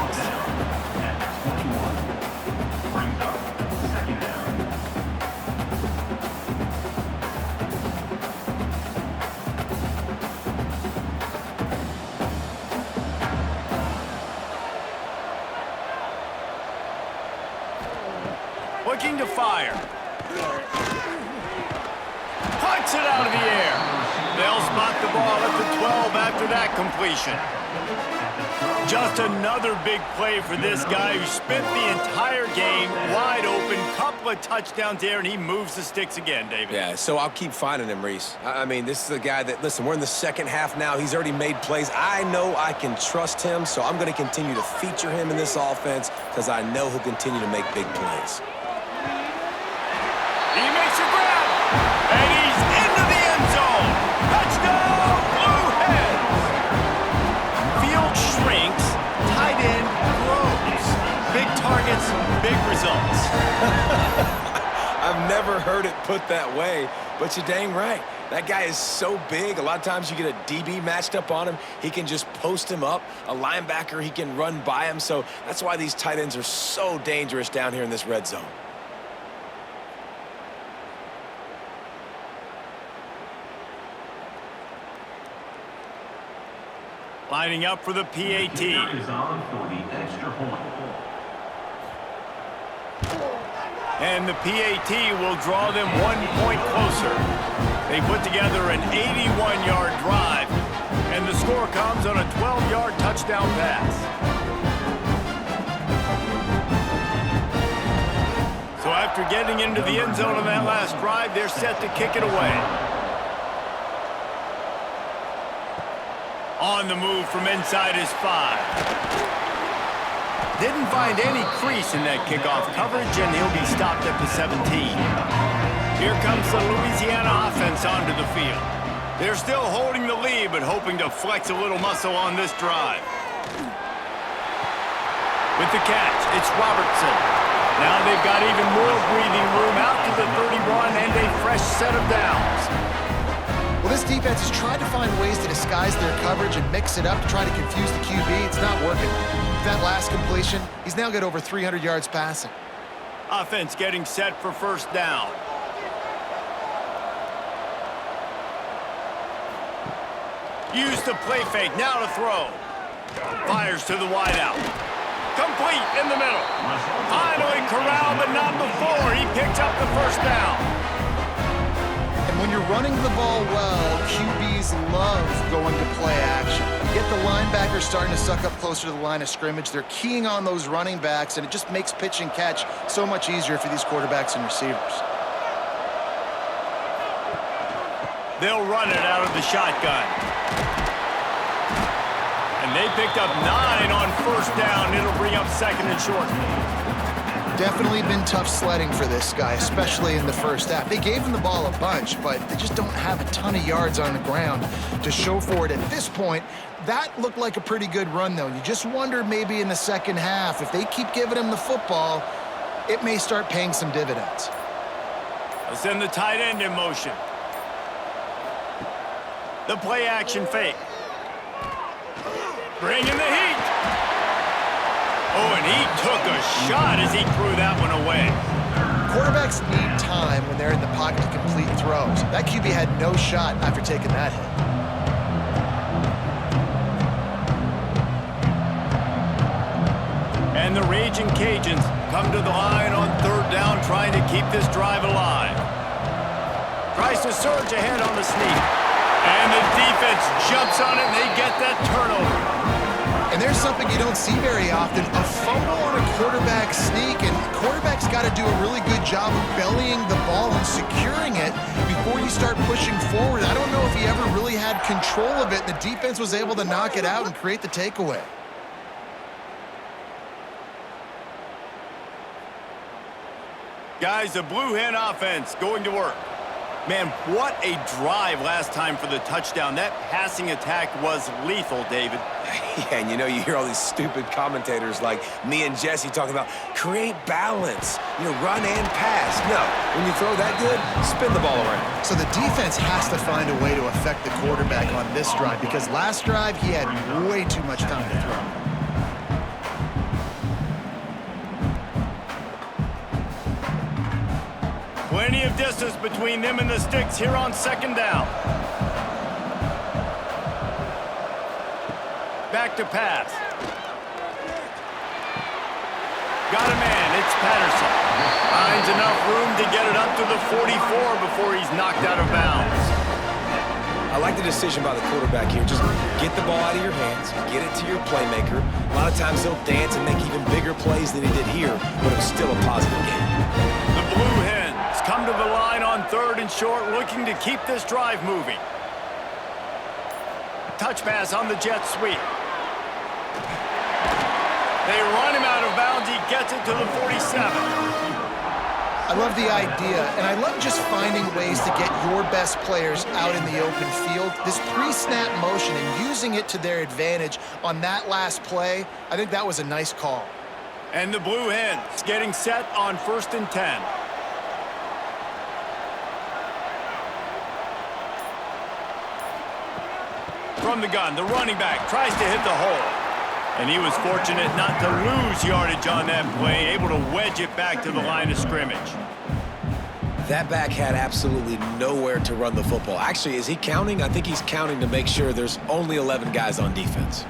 Looking to fire. Puts it out of the air. They'll spot the ball at the 12 after that completion. Just another big play for this guy who spent the entire game wide open. Couple of touchdowns there, and he moves the sticks again, David. Yeah, so I'll keep finding him, Reese. I mean, this is a guy that, listen, we're in the 2nd half now. He's already made plays. I know I can trust him, so I'm going to continue to feature him in this offense because I know he'll continue to make big plays. He makes a grab, and he's into the end zone. Touchdown, Blue Hens. Field shrinks, tight end grows. Big targets, big results. I've never heard it put that way, but you're dang right. That guy is so big. A lot of times you get a DB matched up on him. He can just post him up. A linebacker, he can run by him. So that's why these tight ends are so dangerous down here in this red zone. Lining up for the PAT. And the PAT will draw them 1 point closer. They put together an 81-yard drive, and the score comes on a 12-yard touchdown pass. So after getting into the end zone on that last drive, they're set to kick it away. On the move from inside his 5. Didn't find any crease in that kickoff coverage, and he'll be stopped at the 17. Here comes the Louisiana offense onto the field. They're still holding the lead, but hoping to flex a little muscle on this drive. With the catch, it's Robertson. Now they've got even more breathing room out to the 31 and a fresh set of downs. Well, this defense has tried to find ways to disguise their coverage and mix it up to try to confuse the QB. It's not working. With that last completion, he's now got over 300 yards passing. Offense getting set for 1st down. Use the play fake, now to throw. Fires to the wideout. Complete in the middle. Finally corralled, but not before. He picks up the 1st down. When you're running the ball well, QBs love going to play action. You get the linebackers starting to suck up closer to the line of scrimmage. They're keying on those running backs, and it just makes pitch and catch so much easier for these quarterbacks and receivers. They'll run it out of the shotgun. And they picked up 9 on 1st down. It'll bring up 2nd and short. Definitely been tough sledding for this guy, especially in the 1st half. They gave him the ball a bunch, but they just don't have a ton of yards on the ground to show for it at this point. That looked like a pretty good run, though. You just wonder maybe in the 2nd half, if they keep giving him the football, it may start paying some dividends. They'll send the tight end in motion. The play action fake. Bringing the heat. Oh, and he took a shot as he threw that one away. Quarterbacks need time when they're in the pocket to complete throws. That QB had no shot after taking that hit. And the Raging Cajuns come to the line on third down, trying to keep this drive alive. Tries to surge ahead on the sneak. And the defense jumps on it, and they get that turnover. And there's something you don't see very often, a fumble on a quarterback sneak, and quarterback's got to do a really good job of bellying the ball and securing it before you start pushing forward. I don't know if he ever really had control of it, and the defense was able to knock it out and create the takeaway. Guys, the Blue Hen offense going to work. Man, what a drive last time for the touchdown. That passing attack was lethal, David. Yeah, and you hear all these stupid commentators like me and Jesse talking about create balance, run and pass. No, when you throw that good, spin the ball around. So the defense has to find a way to affect the quarterback on this drive, because last drive he had way too much time to throw. Plenty of distance between them and the sticks here on second down. Back to pass. Got a man, it's Patterson. Finds enough room to get it up to the 44 before he's knocked out of bounds. I like the decision by the quarterback here. Just get the ball out of your hands, get it to your playmaker. A lot of times he'll dance and make even bigger plays than he did here, but it was still a positive game. The Blue Hens come to the line on third and short, looking to keep this drive moving. Touch pass on the jet sweep. They run him out of bounds. He gets it to the 47. I love the idea, and I love just finding ways to get your best players out in the open field. This pre-snap motion and using it to their advantage on that last play, I think that was a nice call. And the Blue Hens getting set on 1st and 10. From the gun, the running back tries to hit the hole. And he was fortunate not to lose yardage on that play, able to wedge it back to the line of scrimmage. That back had absolutely nowhere to run the football. Actually, is he counting? I think he's counting to make sure there's only 11 guys on defense.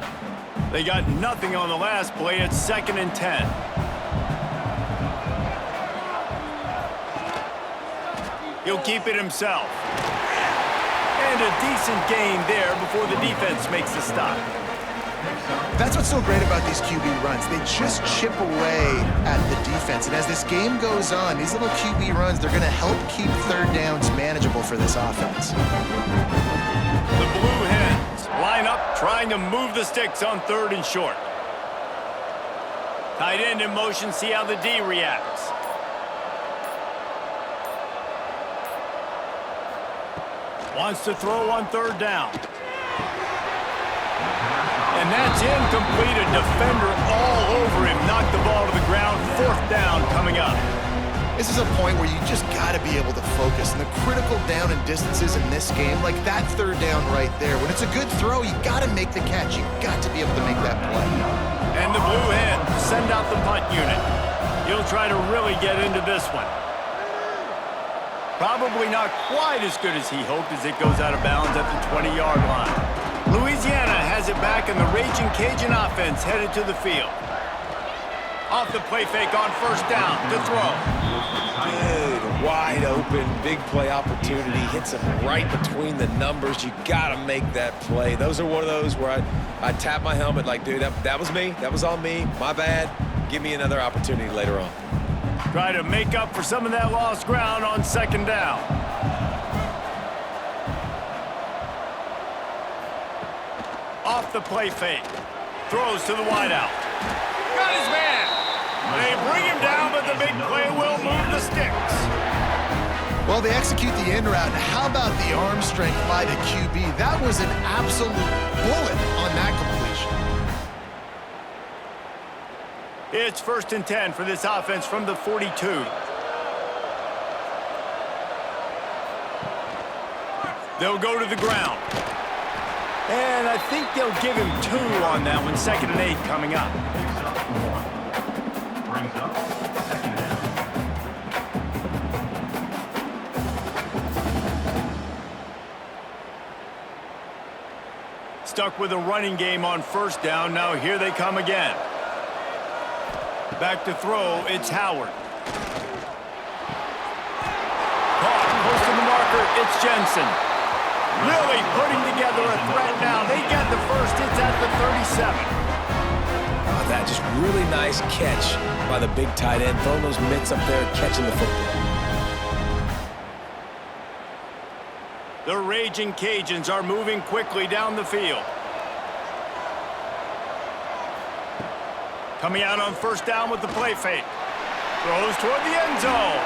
They got nothing on the last play. It's 2nd and 10. He'll keep it himself. And a decent gain there before the defense makes the stop. That's what's so great about these QB runs. They just chip away at the defense. And as this game goes on, these little QB runs, they're going to help keep third downs manageable for this offense. The Blue Hens line up, trying to move the sticks on 3rd and short. Tight end in motion, see how the D reacts. Wants to throw on 3rd down. And that's incomplete. A defender all over him. Knocked the ball to the ground. 4th down coming up. This is a point where you just got to be able to focus. And the critical down and distances in this game, like that 3rd down right there, when it's a good throw, you got to make the catch. You got to be able to make that play. And the Blue Hens send out the punt unit. He'll try to really get into this one. Probably not quite as good as he hoped as it goes out of bounds at the 20-yard line. Louisiana has it back, and the Raging Cajun offense headed to the field. Off the play fake on 1st down to throw. Good, wide open, big play opportunity. Hits him right between the numbers. You got to make that play. Those are one of those where I tap my helmet like, dude, that was me. That was on me. My bad. Give me another opportunity later on. Try to make up for some of that lost ground on 2nd down. Off the play fake. Throws to the wideout. Got his man. They bring him down, but the big play will move the sticks. Well, they execute the end route. How about the arm strength by the QB? That was an absolute bullet on that completion. It's 1st and 10 for this offense from the 42. They'll go to the ground. And I think they'll give him 2 on that one. 2nd and 8 coming up. Stuck with a running game on 1st down. Now here they come again. Back to throw, it's Howard. Caught, close to the marker, it's Jensen. Really putting together a threat now. They get the first, it's at the 37. That just really nice catch by the big tight end, throwing those mitts up there, catching the football. The Raging Cajuns are moving quickly down the field. Coming out on first down with the play fake. Throws toward the end zone.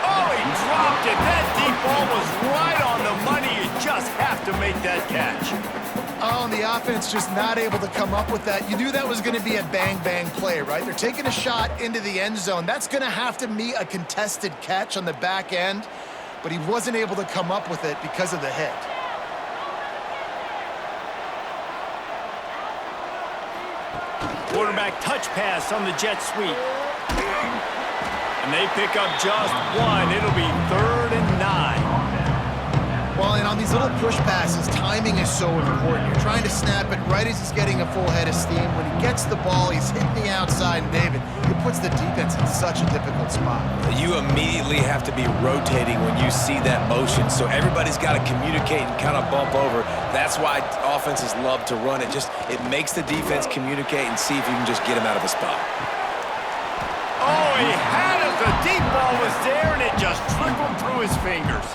Oh, he dropped it. That deep ball was right on the money. You just have to make that catch. Oh, and the offense just not able to come up with that. You knew that was going to be a bang-bang play, right? They're taking a shot into the end zone. That's going to have to be a contested catch on the back end, but he wasn't able to come up with it because of the hit. Quarterback touch pass on the jet sweep. And they pick up just one. It'll be 3rd and 9. Well, and on these little push passes, timing is so important. You're trying to snap it right as he's getting a full head of steam. When he gets the ball, he's hitting the outside, and David, it puts the defense in such a difficult spot. You immediately have to be rotating when you see that motion, so everybody's got to communicate and kind of bump over. That's why offenses love to run it. It makes the defense communicate and see if you can just get him out of the spot. Oh, he had it. The deep ball was there, and it just trickled through his fingers.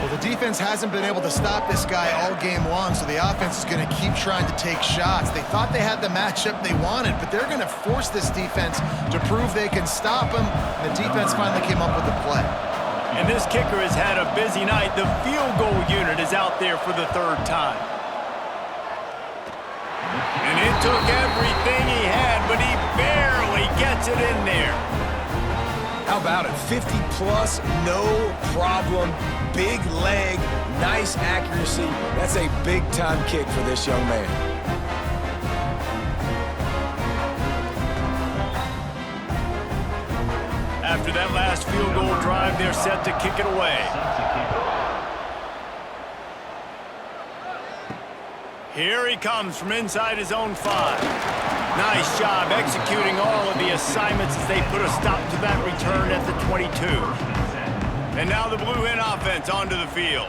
Well, the defense hasn't been able to stop this guy all game long, so the offense is going to keep trying to take shots. They thought they had the matchup they wanted, but they're going to force this defense to prove they can stop him. And the defense finally came up with the play. And this kicker has had a busy night. The field goal unit is out there for the 3rd time. And it took everything he had, but he barely gets it in there. How about it? 50-plus, no problem. Big leg, nice accuracy. That's a big-time kick for this young man. After that last field goal drive, they're set to kick it away. Here he comes from inside his own 5. Nice job executing all of the assignments as they put a stop to that return at the 22. And now the Blue Hen offense onto the field.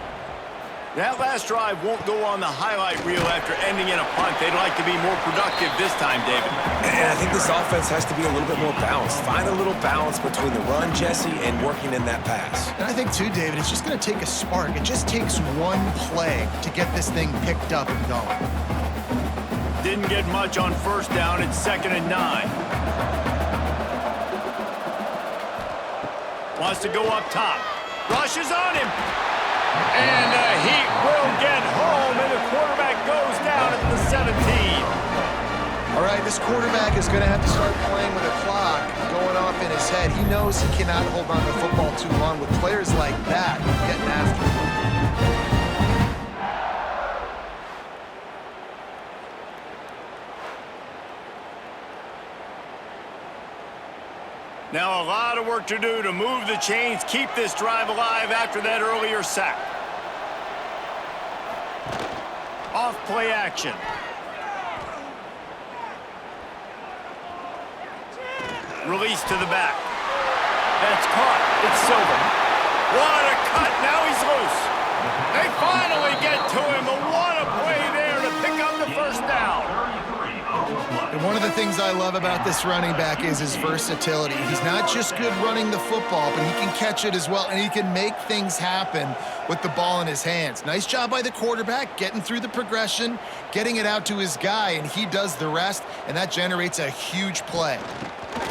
That last drive won't go on the highlight reel after ending in a punt. They'd like to be more productive this time, David. And I think this offense has to be a little bit more balanced. Find a little balance between the run, Jesse, and working in that pass. And I think, too, David, it's just going to take a spark. It just takes one play to get this thing picked up and going. Didn't get much on first down. It's 2nd and 9. Wants to go up top. Rushes on him. And the Heat will get home, and the quarterback goes down at the 17. All right, this quarterback is going to have to start playing with a clock going off in his head. He knows he cannot hold on to the football too long with players like that getting after him. Now a lot of work to do to move the chains, keep this drive alive after that earlier sack. Off play action. Release to the back. That's caught. It's Silver. What a cut. Now he's loose. They finally get to him. What a play there to pick up the first down. And one of the things I love about this running back is his versatility. He's not just good running the football, but he can catch it as well, and he can make things happen with the ball in his hands. Nice job by the quarterback, getting through the progression, getting it out to his guy, and he does the rest, and that generates a huge play.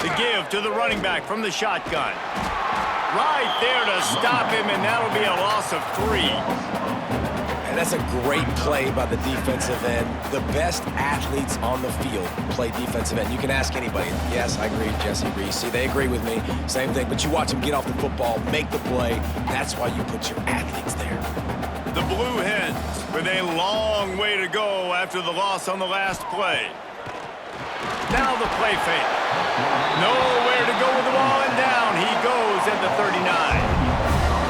The give to the running back from the shotgun. Right there to stop him, and that'll be a loss of 3. And that's a great play by the defensive end. The best athletes on the field play defensive end. You can ask anybody. Yes, I agree, Jesse agrees. See, they agree with me. Same thing. But you watch them get off the football, make the play. That's why you put your athletes there. The Blue Hens with a long way to go after the loss on the last play. Now the play fake. Nowhere to go with the ball, and down he goes at the 39.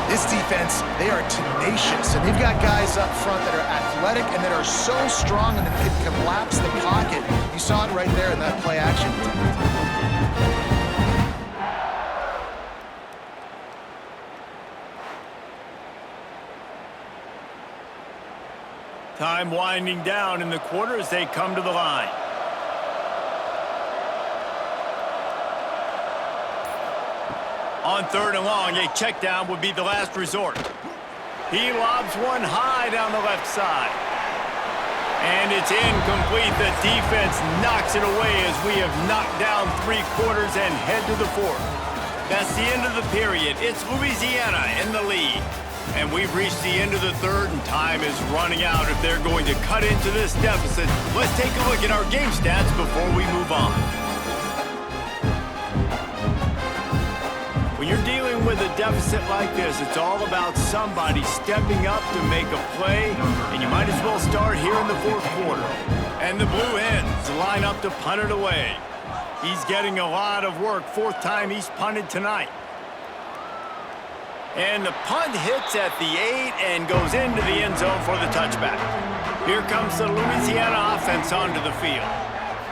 This defense, they are tenacious, and they've got guys up front that are athletic and that are so strong and that can collapse the pocket. You saw it right there in that play action. Time winding down in the quarter as they come to the line. On 3rd and long, a check down would be the last resort. He lobs one high down the left side. And it's incomplete. The defense knocks it away as we have knocked down 3 quarters and head to the 4th. That's the end of the period. It's Louisiana in the lead. And we've reached the end of the 3rd, and time is running out if they're going to cut into this deficit. Let's take a look at our game stats before we move on. When you're dealing with a deficit like this, it's all about somebody stepping up to make a play, and you might as well start here in the 4th quarter. And the Blue Hens line up to punt it away. He's getting a lot of work. 4th time he's punted tonight. And the punt hits at the 8 and goes into the end zone for the touchback. Here comes the Louisiana offense onto the field.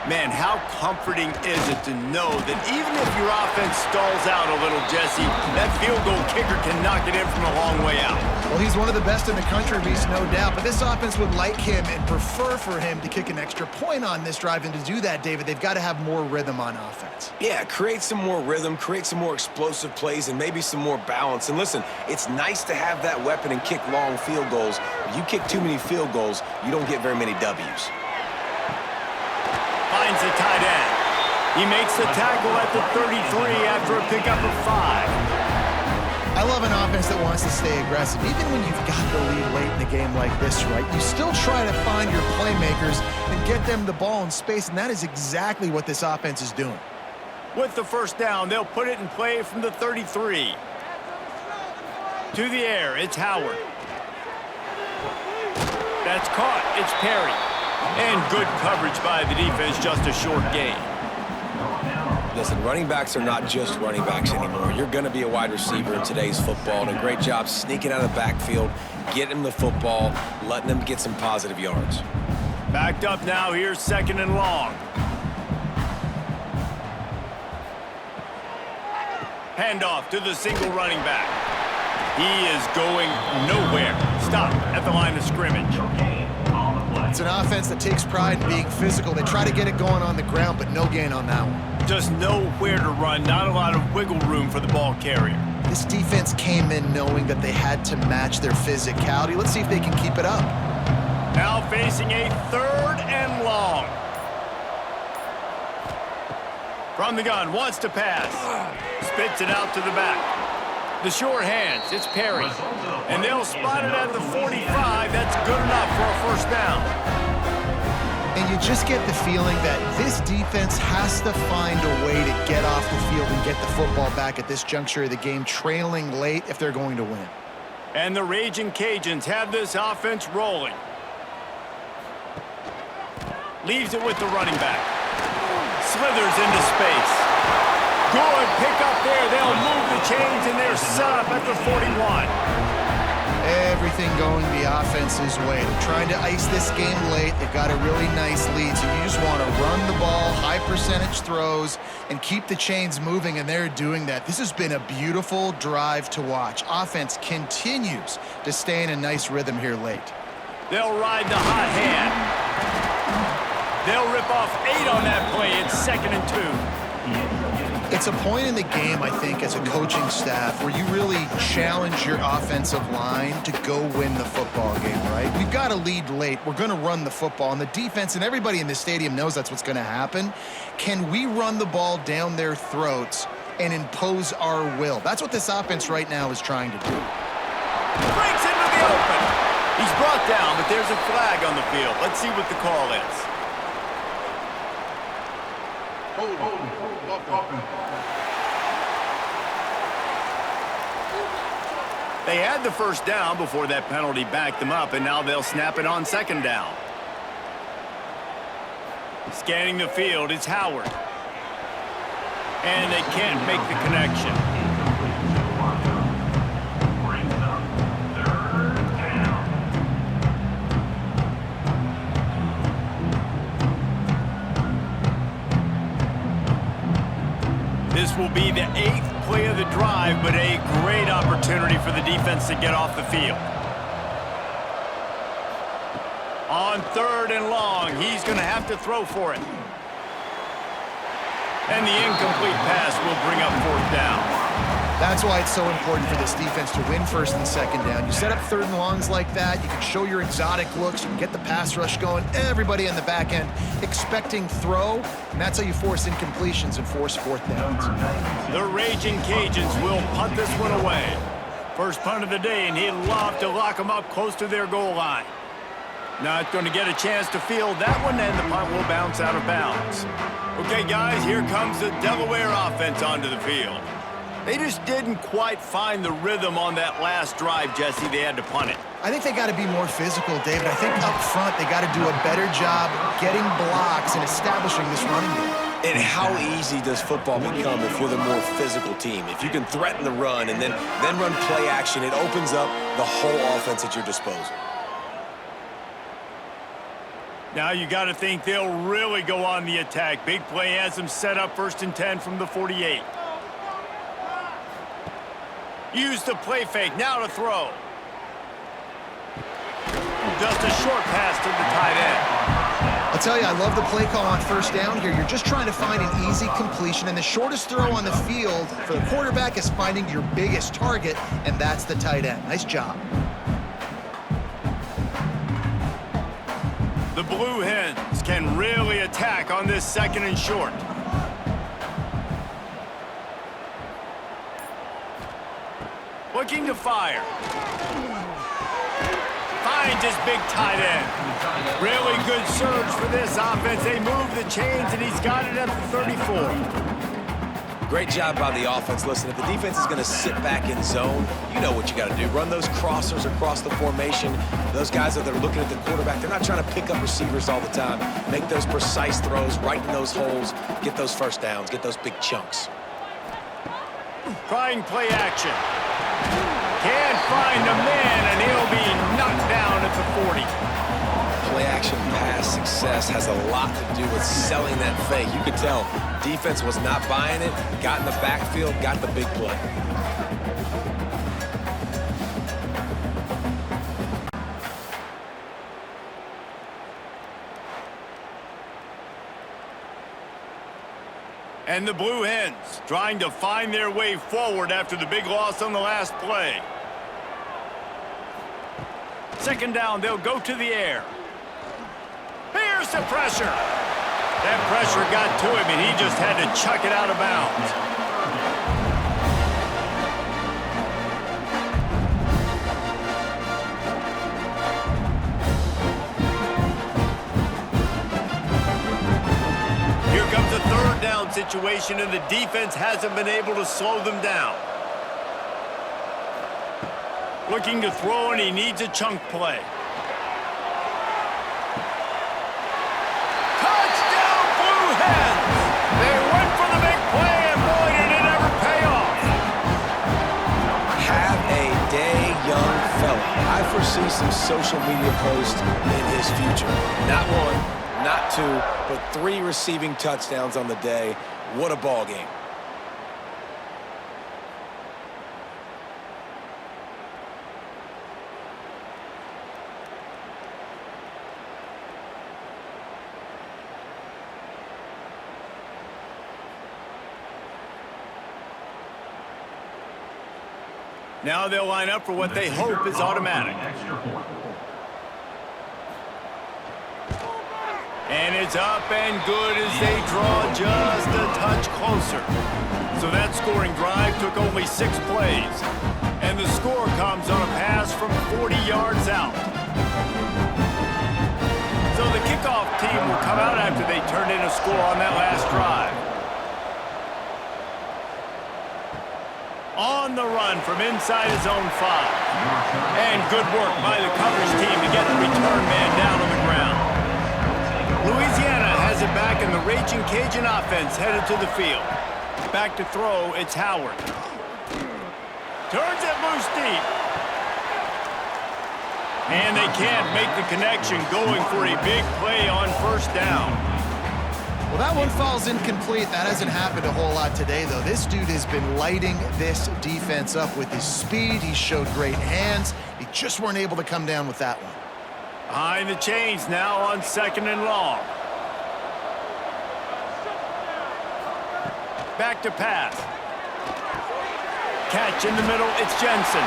Man, how comforting is it to know that even if your offense stalls out a little, Jesse, that field goal kicker can knock it in from a long way out. Well, he's one of the best in the country, Reese, no doubt. But this offense would like him and prefer for him to kick an extra point on this drive. And to do that, David, they've got to have more rhythm on offense. Yeah, create some more rhythm, create some more explosive plays, and maybe some more balance. And listen, it's nice to have that weapon and kick long field goals. If you kick too many field goals, you don't get very many W's. Finds the tight end. He makes the tackle at the 33 after a pickup of 5. I love an offense that wants to stay aggressive. Even when you've got the lead late in the game like this, right, you still try to find your playmakers and get them the ball in space, and that is exactly what this offense is doing. With the 1st down, they'll put it in play from the 33. To the air, it's Howard. That's caught. It's Perry. And good coverage by the defense, just a short gain. Listen, running backs are not just running backs anymore. You're going to be a wide receiver in today's football, and a great job sneaking out of the backfield, getting him the football, letting him get some positive yards. Backed up now, here's 2nd and long. Handoff to the single running back. He is going nowhere. Stop at the line of scrimmage. It's an offense that takes pride in being physical. They try to get it going on the ground, but no gain on that one. Just nowhere to run, not a lot of wiggle room for the ball carrier. This defense came in knowing that they had to match their physicality. Let's see if they can keep it up. Now facing a 3rd and long. From the gun, wants to pass. Spits it out to the back. The short hands, it's Perry. And they'll spot it at the 45. That's good enough for a 1st down. And you just get the feeling that this defense has to find a way to get off the field and get the football back at this juncture of the game, trailing late if they're going to win. And the Raging Cajuns have this offense rolling. Leaves it with the running back. Slithers into space. Good pick up there. They'll move the chains, and they're set up at the 41. Everything going the offense's way. They're trying to ice this game late. They've got a really nice lead, so you just want to run the ball, high percentage throws, and keep the chains moving, and they're doing that. This has been a beautiful drive to watch. Offense continues to stay in a nice rhythm here late. They'll ride the hot hand. They'll rip off 8 on that play. It's 2nd and 2. It's a point in the game, I think, as a coaching staff where you really challenge your offensive line to go win the football game, right? We've got a lead late. We're going to run the football, and the defense and everybody in the stadium knows that's what's going to happen. Can we run the ball down their throats and impose our will? That's what this offense right now is trying to do. Breaks into the open. He's brought down, but there's a flag on the field. Let's see what the call is. They had the 1st down before that penalty backed them up, and now they'll snap it on 2nd down. Scanning the field, it's Howard. And they can't make the connection. This will be the 8th play of the drive, but a great opportunity for the defense to get off the field. On 3rd and long, he's going to have to throw for it. And the incomplete pass will bring up 4th down. That's why it's so important for this defense to win 1st and 2nd down. You set up 3rd and longs like that, you can show your exotic looks, you can get the pass rush going, everybody in the back end expecting throw, and that's how you force incompletions and force 4th downs. The Raging Cajuns will punt this one away. First punt of the day, and he'd love to lock them up close to their goal line. Not going to get a chance to field that one, and the punt will bounce out of bounds. Okay, guys, here comes the Delaware offense onto the field. They just didn't quite find the rhythm on that last drive, Jesse. They had to punt it. I think they got to be more physical, David. I think up front they got to do a better job getting blocks and establishing this running game. And how easy does football become if you're the more physical team? If you can threaten the run and then run play action, it opens up the whole offense at your disposal. Now you got to think they'll really go on the attack. Big play has them set up 1st and 10 from the 48. Use the play fake, now to throw. Just a short pass to the tight end. I'll tell you, I love the play call on 1st down here. You're just trying to find an easy completion, and the shortest throw on the field for the quarterback is finding your biggest target, and that's the tight end. Nice job. The Blue Hens can really attack on this 2nd and short. Looking to fire. Finds his big tight end. Really good surge for this offense. They move the chains, and he's got it at the 34. Great job by the offense. Listen, if the defense is going to sit back in zone, you know what you got to do. Run those crossers across the formation. Those guys that are looking at the quarterback, they're not trying to pick up receivers all the time. Make those precise throws right in those holes. Get those 1st downs. Get those big chunks. Trying play action. Can't find a man, and he'll be knocked down at the 40. Play action pass success has a lot to do with selling that fake. You could tell defense was not buying it, got in the backfield, got the big play. And the Blue Hens trying to find their way forward after the big loss on the last play. 2nd down, they'll go to the air. Here's the pressure. That pressure got to him, and he just had to chuck it out of bounds. Here comes a 3rd down situation, and the defense hasn't been able to slow them down. Looking to throw, and he needs a chunk play. Touchdown, Blue Hens! They went for the big play, and boy, did it ever pay off. Have a day, young fella. I foresee some social media posts in his future. Not 1, not 2, but 3 receiving touchdowns on the day. What a ball game. Now they'll line up for what they hope is automatic. And it's up and good as they draw just a touch closer. So that scoring drive took only 6 plays. And the score comes on a pass from 40 yards out. So the kickoff team will come out after they turned in a score on that last drive. On the run from inside his own 5. And good work by the coverage team to get the return man down on the ground. Louisiana has it back, and the Raging Cajun offense headed to the field. Back to throw, it's Howard. Turns it loose deep. And they can't make the connection, going for a big play on 1st down. Well, that one falls incomplete. That hasn't happened a whole lot today, though. This dude has been lighting this defense up with his speed. He showed great hands. He just weren't able to come down with that one. Behind the chains now on 2nd and long. Back to pass. Catch in the middle, it's Jensen.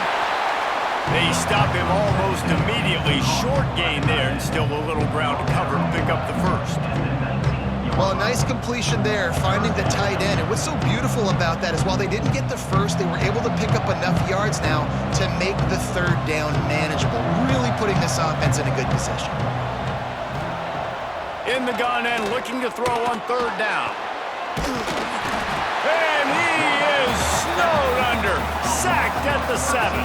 They stop him almost immediately. Short gain there, and still a little ground to cover to pick up the first. Well, a nice completion there, finding the tight end. And what's so beautiful about that is while they didn't get the first, they were able to pick up enough yards now to make the 3rd down manageable, really putting this offense in a good position. In the gun and looking to throw on 3rd down. And he is snowed under, sacked at the 7.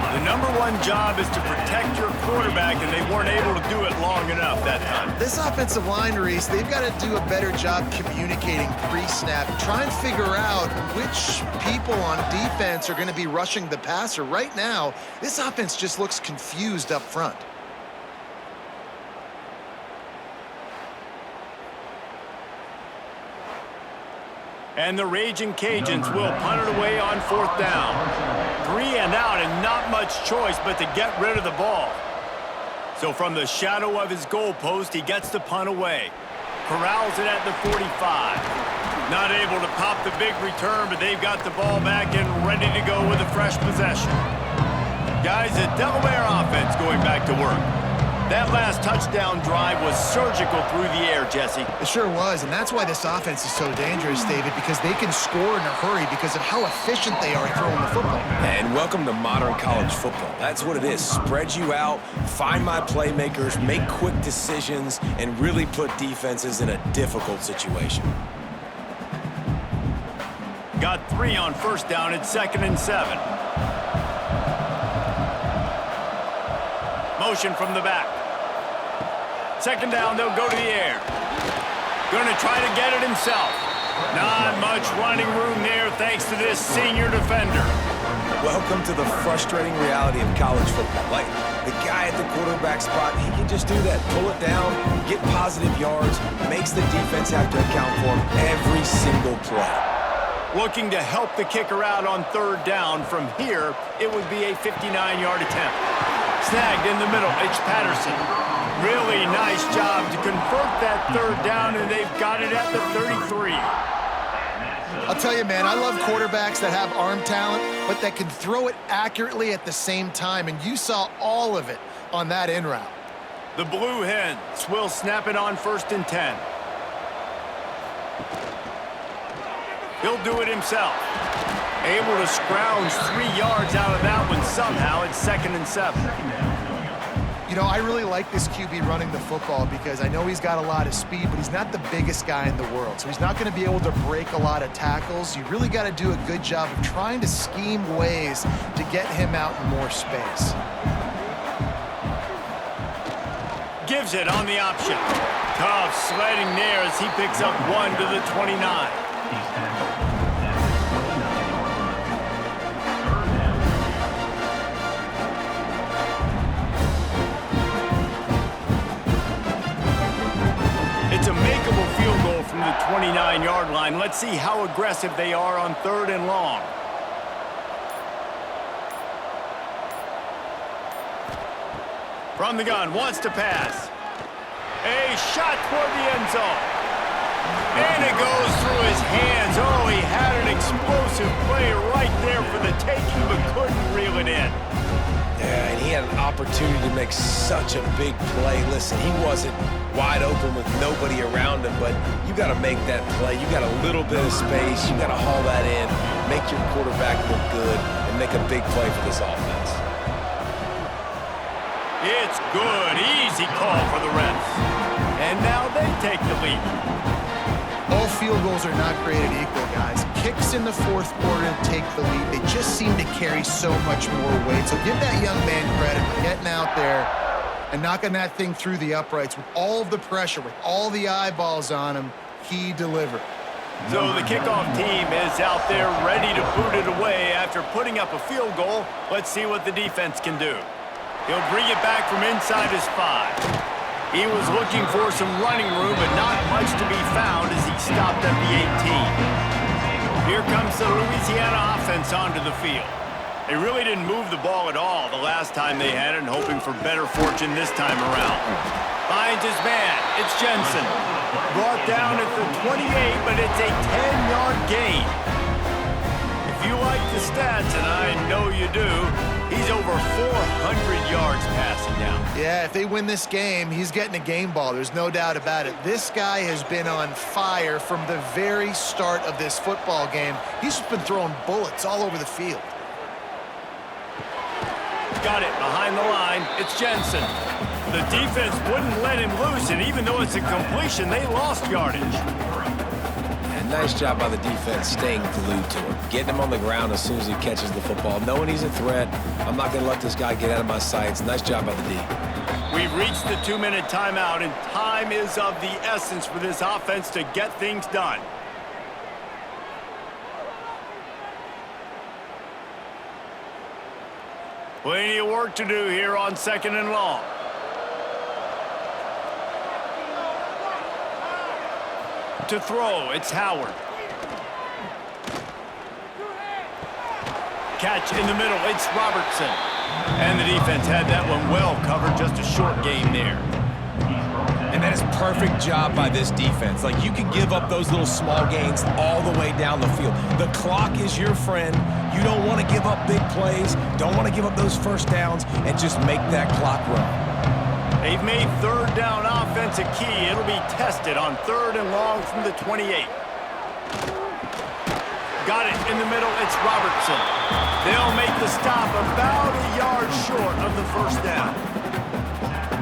The #1 job is to protect your quarterback, and they weren't able to do it long enough that time. This offensive line, Reese, they've got to do a better job communicating pre-snap. Try and figure out which people on defense are going to be rushing the passer. Right now, this offense just looks confused up front. And the Raging Cajuns will punt it away on 4th down. 3 and out, and not much choice but to get rid of the ball. So from the shadow of his goalpost, he gets the punt away. Corrals it at the 45. Not able to pop the big return, but they've got the ball back and ready to go with a fresh possession. Guys, the Delaware offense going back to work. That last touchdown drive was surgical through the air, Jesse. It sure was, and that's why this offense is so dangerous, David, because they can score in a hurry because of how efficient they are at throwing the football. And welcome to modern college football. That's what it is. Spread you out, find my playmakers, make quick decisions, and really put defenses in a difficult situation. Got 3 on 1st down at 2nd and 7. Motion from the back. 2nd down, they'll go to the air. Gonna try to get it himself. Not much running room there thanks to this senior defender. Welcome to the frustrating reality of college football. Like, the guy at the quarterback spot, he can just do that. Pull it down, get positive yards, makes the defense have to account for him every single play. Looking to help the kicker out on 3rd down. From here, it would be a 59-yard attempt. Snagged in the middle, it's Patterson. Really nice job to convert that 3rd down, and they've got it at the 33. I'll tell you, man, I love quarterbacks that have arm talent, but that can throw it accurately at the same time, and you saw all of it on that in route. The Blue Hens will snap it on 1st and 10. He'll do it himself. Able to scrounge 3 yards out of that one somehow. It's 2nd and 7. You know, I really like this QB running the football because I know he's got a lot of speed, but he's not the biggest guy in the world. So he's not going to be able to break a lot of tackles. You really got to do a good job of trying to scheme ways to get him out in more space. Gives it on the option. Tough sledding there as he picks up 1 to the 29. It's a makeable field goal from the 29-yard line. Let's see how aggressive they are on 3rd and long. From the gun, wants to pass. A shot toward the end zone. And it goes through his hands. Oh, he had an explosive play right there for the taking, but couldn't reel it in. Yeah, and he had an opportunity to make such a big play. Listen, he wasn't wide open with nobody around him, but you got to make that play. You got a little bit of space. You got to haul that in, make your quarterback look good, and make a big play for this offense. It's good. Easy call for the refs. And now they take the lead. All field goals are not created equal, guys. Kicks in the 4th quarter to take the lead. They just seem to carry so much more weight. So give that young man credit for getting out there and knocking that thing through the uprights with all of the pressure, with all the eyeballs on him. He delivered. So the kickoff team is out there ready to boot it away after putting up a field goal. Let's see what the defense can do. He'll bring it back from inside his 5. He was looking for some running room, but not much to be found as he stopped at the 18. Here comes the Louisiana offense onto the field. They really didn't move the ball at all the last time they had it, and hoping for better fortune this time around. Finds his man. It's Jensen. Brought down at the 28, but it's a 10-yard gain. If you like the stats, and I know you do, he's over 400 yards passing down. Yeah, if they win this game, he's getting a game ball. There's no doubt about it. This guy has been on fire from the very start of this football game. He's just been throwing bullets all over the field. Got it behind the line. It's Jensen. The defense wouldn't let him loose, and even though it's a completion, they lost yardage. And nice job by the defense staying glued to him, getting him on the ground as soon as he catches the football, knowing he's a threat. I'm not going to let this guy get out of my sights. Nice job by the D. We've reached the 2-minute timeout, and time is of the essence for this offense to get things done. Plenty of work to do here on 2nd and long. To throw, it's Howard. Catch in the middle, it's Robertson. And the defense had that one well covered, just a short gain there. And that is perfect job by this defense. Like, you can give up those little small gains all the way down the field. The clock is your friend. You don't want to give up big plays, don't want to give up those first downs, and just make that clock run. They've made 3rd down offense a key. It'll be tested on 3rd and long from the 28. Got it in the middle, it's Robertson. They'll make the stop about a yard short of the first down.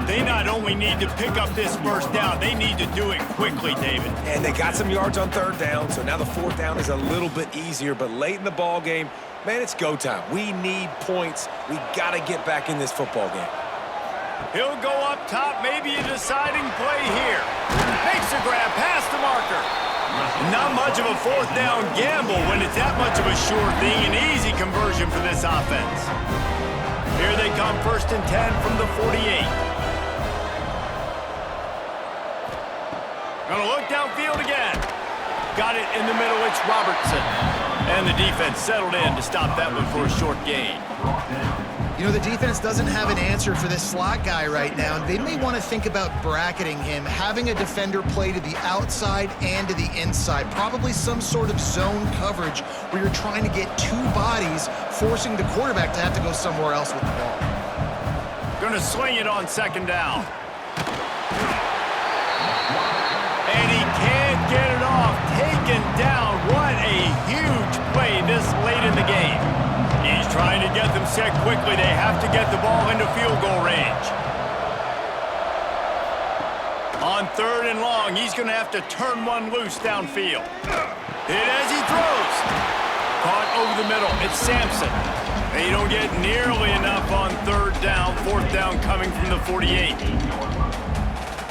They not only need to pick up this first down, they need to do it quickly, David. And they got some yards on 3rd down, so now the 4th down is a little bit easier. But late in the ball game, man, it's go time. We need points. We got to get back in this football game. He'll go up top, maybe a deciding play here. Makes a grab past the marker. Not much of a 4th down gamble when it's that much of a sure thing, an easy conversion for this offense. Here they come, 1st and 10 from the 48. Gonna look downfield again. Got it in the middle, it's Robertson. And the defense settled in to stop that one for a short gain. You know, the defense doesn't have an answer for this slot guy right now, and they may want to think about bracketing him, having a defender play to the outside and to the inside, probably some sort of zone coverage where you're trying to get 2 bodies, forcing the quarterback to have to go somewhere else with the ball. Gonna sling it on 2nd down. And he can't get it off. Taken down. What a huge play this late in the game. He's trying to get them set quickly. They have to get the ball into field goal range. On 3rd and long, he's going to have to turn one loose downfield. Hit as he throws. Caught over the middle. It's Sampson. They don't get nearly enough on 3rd down. 4th down coming from the 48.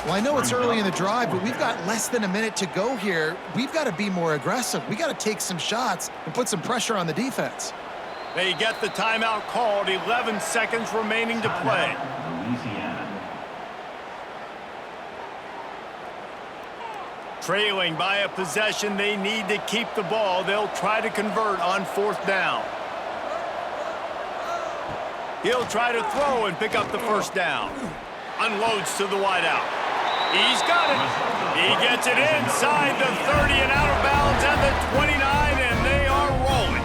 Well, I know it's early in the drive, but we've got less than a minute to go here. We've got to be more aggressive. We got to take some shots and put some pressure on the defense. They get the timeout called. 11 seconds remaining to play. Louisiana. Trailing by a possession, they need to keep the ball. They'll try to convert on 4th down. He'll try to throw and pick up the 1st down. Unloads to the wideout. He's got it. He gets it inside the 30 and out of bounds at the 29, and they are rolling.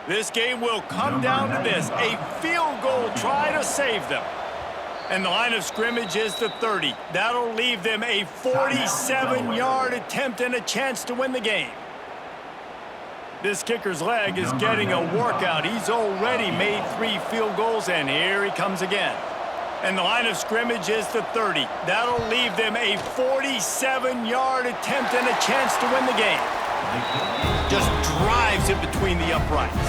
This game will come down to this, a field goal try to save them. And the line of scrimmage is the 30. That'll leave them a 47-yard attempt and a chance to win the game. This kicker's leg is getting a workout. He's already made 3 field goals, and here he comes again. And the line of scrimmage is the 30. That'll leave them a 47-yard attempt and a chance to win the game. Just drives it between the uprights.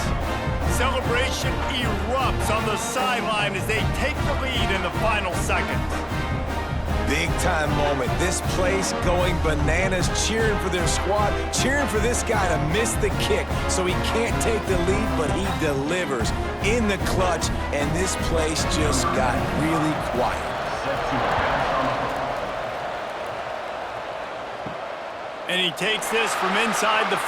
Celebration erupts on the sideline as they take the lead in the final seconds. Big-time moment. This place going bananas, cheering for their squad, cheering for this guy to miss the kick so he can't take the lead, but he delivers in the clutch, and this place just got really quiet. And he takes this from inside the 5.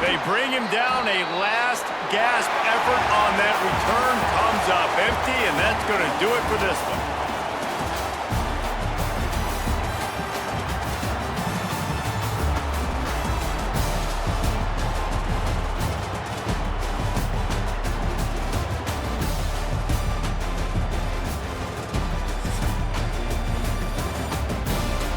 They bring him down. A last gasp effort on that return comes up empty, and that's going to do it for this one.